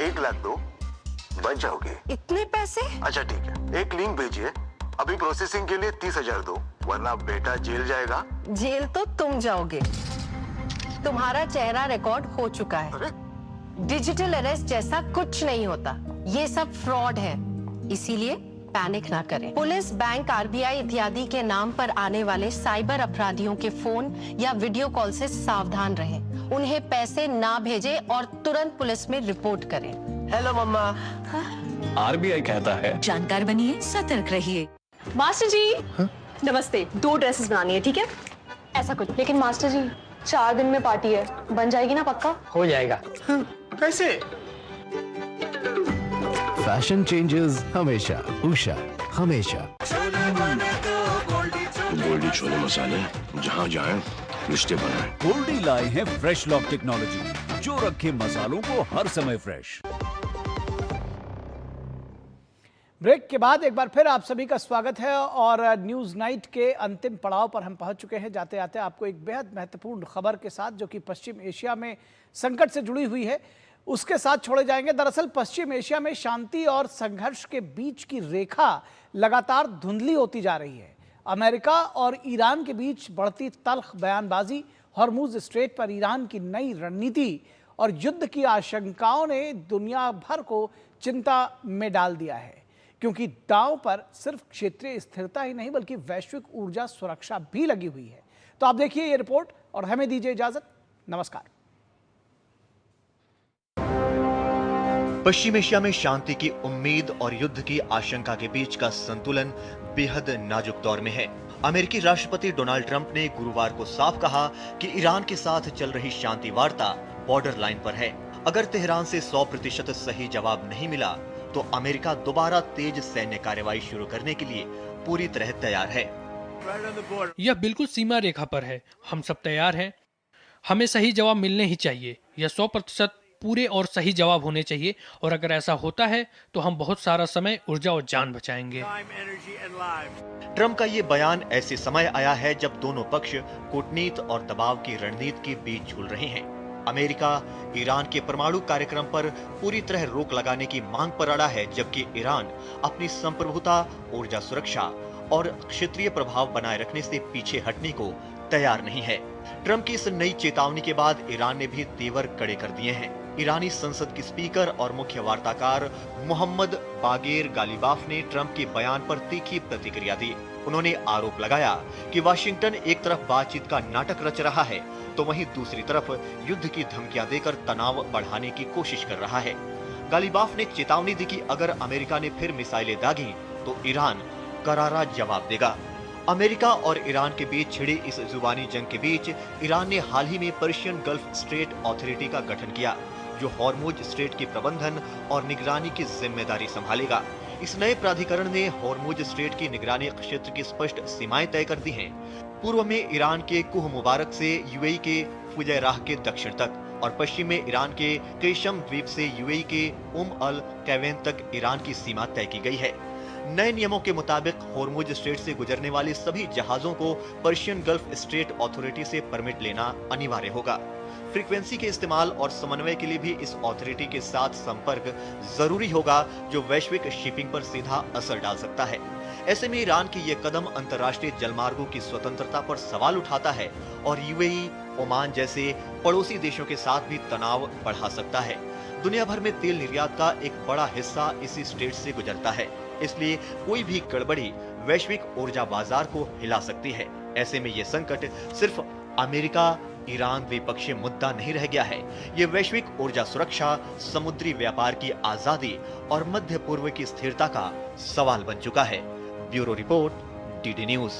1 लाख दो, बच जाओगे। इतने पैसे? अच्छा ठीक है, एक लिंक भेजिए। अभी प्रोसेसिंग के लिए 30,000 दो, वरना बेटा जेल जाएगा। जेल तो तुम जाओगे। तुम्हारा चेहरा रिकॉर्ड हो चुका है। डिजिटल अरेस्ट जैसा कुछ नहीं होता, ये सब फ्रॉड है। इसीलिए पैनिक ना करें। पुलिस, बैंक, RBI इत्यादि के नाम पर आने वाले साइबर अपराधियों के फोन या वीडियो कॉल से सावधान रहें। उन्हें पैसे ना भेजें और तुरंत पुलिस में रिपोर्ट करें। हेलो मम्मा। RBI कहता है जानकार बनिए, सतर्क रहिए। मास्टर जी नमस्ते, 2 ड्रेसेस बनानी है, ठीक है? ऐसा कुछ। लेकिन मास्टर जी 4 दिन में पार्टी है, बन जाएगी ना पक्का? हो जाएगा। कैसे? फैशन चेंजेस हमेशा, उषा हमेशा। गोल्डी छोले मसाले, जहाँ जाए रिश्ते बनाए। गोल्डी लाए हैं फ्रेश लॉक टेक्नोलॉजी, जो रखे मसालों को हर समय फ्रेश। ब्रेक के बाद एक बार फिर आप सभी का स्वागत है और न्यूज़ नाइट के अंतिम पड़ाव पर हम पहुंच चुके हैं। जाते जाते आपको एक बेहद महत्वपूर्ण खबर के साथ, जो कि पश्चिम एशिया में संकट से जुड़ी हुई है, उसके साथ छोड़े जाएंगे। दरअसल पश्चिम एशिया में शांति और संघर्ष के बीच की रेखा लगातार धुंधली होती जा रही है। अमेरिका और ईरान के बीच बढ़ती तल्ख बयानबाजी, हॉर्मुज स्ट्रेट पर ईरान की नई रणनीति और युद्ध की आशंकाओं ने दुनिया भर को चिंता में डाल दिया है, क्योंकि दांव पर सिर्फ क्षेत्रीय स्थिरता ही नहीं बल्कि वैश्विक ऊर्जा सुरक्षा भी लगी हुई है। तो आप देखिए ये रिपोर्ट और हमें दीजिए इजाजत। नमस्कार। पश्चिम एशिया में शांति की उम्मीद और युद्ध की आशंका के बीच का संतुलन बेहद नाजुक दौर में है। अमेरिकी राष्ट्रपति डोनाल्ड ट्रंप ने गुरुवार को साफ कहा कि ईरान के साथ चल रही शांति वार्ता बॉर्डर लाइन पर है। अगर तेहरान से 100% सही जवाब नहीं मिला तो अमेरिका दोबारा तेज सैन्य कार्रवाई शुरू करने के लिए पूरी तरह तैयार है। यह बिल्कुल सीमा रेखा पर है। हम सब तैयार हैं। हमें सही जवाब मिलने ही चाहिए। यह 100% पूरे और सही जवाब होने चाहिए, और अगर ऐसा होता है तो हम बहुत सारा समय, ऊर्जा और जान बचाएंगे। ट्रंप का ये बयान ऐसे समय आया है जब दोनों पक्ष कूटनीति और दबाव की रणनीति के बीच झूल रहे हैं। अमेरिका ईरान के परमाणु कार्यक्रम पर पूरी तरह रोक लगाने की मांग पर अड़ा है, जबकि ईरान अपनी संप्रभुता, ऊर्जा सुरक्षा और क्षेत्रीय प्रभाव बनाए रखने से पीछे हटने को तैयार नहीं है। ट्रंप की इस नई चेतावनी के बाद ईरान ने भी तेवर कड़े कर दिए हैं। ईरानी संसद के स्पीकर और मुख्य वार्ताकार मोहम्मद बागेर गालिबाफ ने ट्रंप के बयान पर तीखी प्रतिक्रिया दी। उन्होंने आरोप लगाया कि वाशिंगटन एक तरफ बातचीत का नाटक रच रहा है तो वहीं दूसरी तरफ युद्ध की धमकियां देकर तनाव बढ़ाने की कोशिश कर रहा है। गालिबाफ ने चेतावनी दी कि अगर अमेरिका ने फिर मिसाइलें दागी तो ईरान करारा जवाब देगा। अमेरिका और ईरान के बीच छिड़ी इस जुबानी जंग के बीच ईरान ने हाल ही में पर्शियन गल्फ स्ट्रेट अथॉरिटी का गठन किया, जो हॉर्मुज स्ट्रेट के प्रबंधन और निगरानी की जिम्मेदारी संभालेगा। इस नए प्राधिकरण ने हॉर्मुज स्ट्रेट की निगरानी क्षेत्र की स्पष्ट सीमाएं तय कर दी हैं। पूर्व में ईरान के कुह मुबारक से यूएई के फुजैराह के दक्षिण तक और पश्चिम में ईरान के केशम द्वीप से यूएई के अल कैवेन तक ईरान की सीमा तय की गई है। नए नियमों के मुताबिक हॉर्मुज स्ट्रेट से गुजरने वाले सभी जहाजों को पर्शियन गल्फ स्ट्रेट अथॉरिटी से परमिट लेना अनिवार्य होगा। फ्रीक्वेंसी के इस्तेमाल और समन्वय के लिए भी इस अथॉरिटी के साथ संपर्क जरूरी होगा, जो वैश्विक शिपिंग पर सीधा असर डाल सकता है। ऐसे में ईरान की यह कदम अंतर्राष्ट्रीय जलमार्गों की स्वतंत्रता पर सवाल उठाता है और यूएई, ओमान जैसे पड़ोसी देशों के साथ भी तनाव बढ़ा सकता है। दुनिया भर में तेल निर्यात का एक बड़ा हिस्सा इसी स्ट्रेट से गुजरता है, इसलिए कोई भी गड़बड़ी वैश्विक ऊर्जा बाजार को हिला सकती है। ऐसे में ये संकट सिर्फ अमेरिका ईरान द्विपक्षीय मुद्दा नहीं रह गया है, ये वैश्विक ऊर्जा सुरक्षा, समुद्री व्यापार की आजादी और मध्य पूर्व की स्थिरता का सवाल बन चुका है। Bureau report, DD news.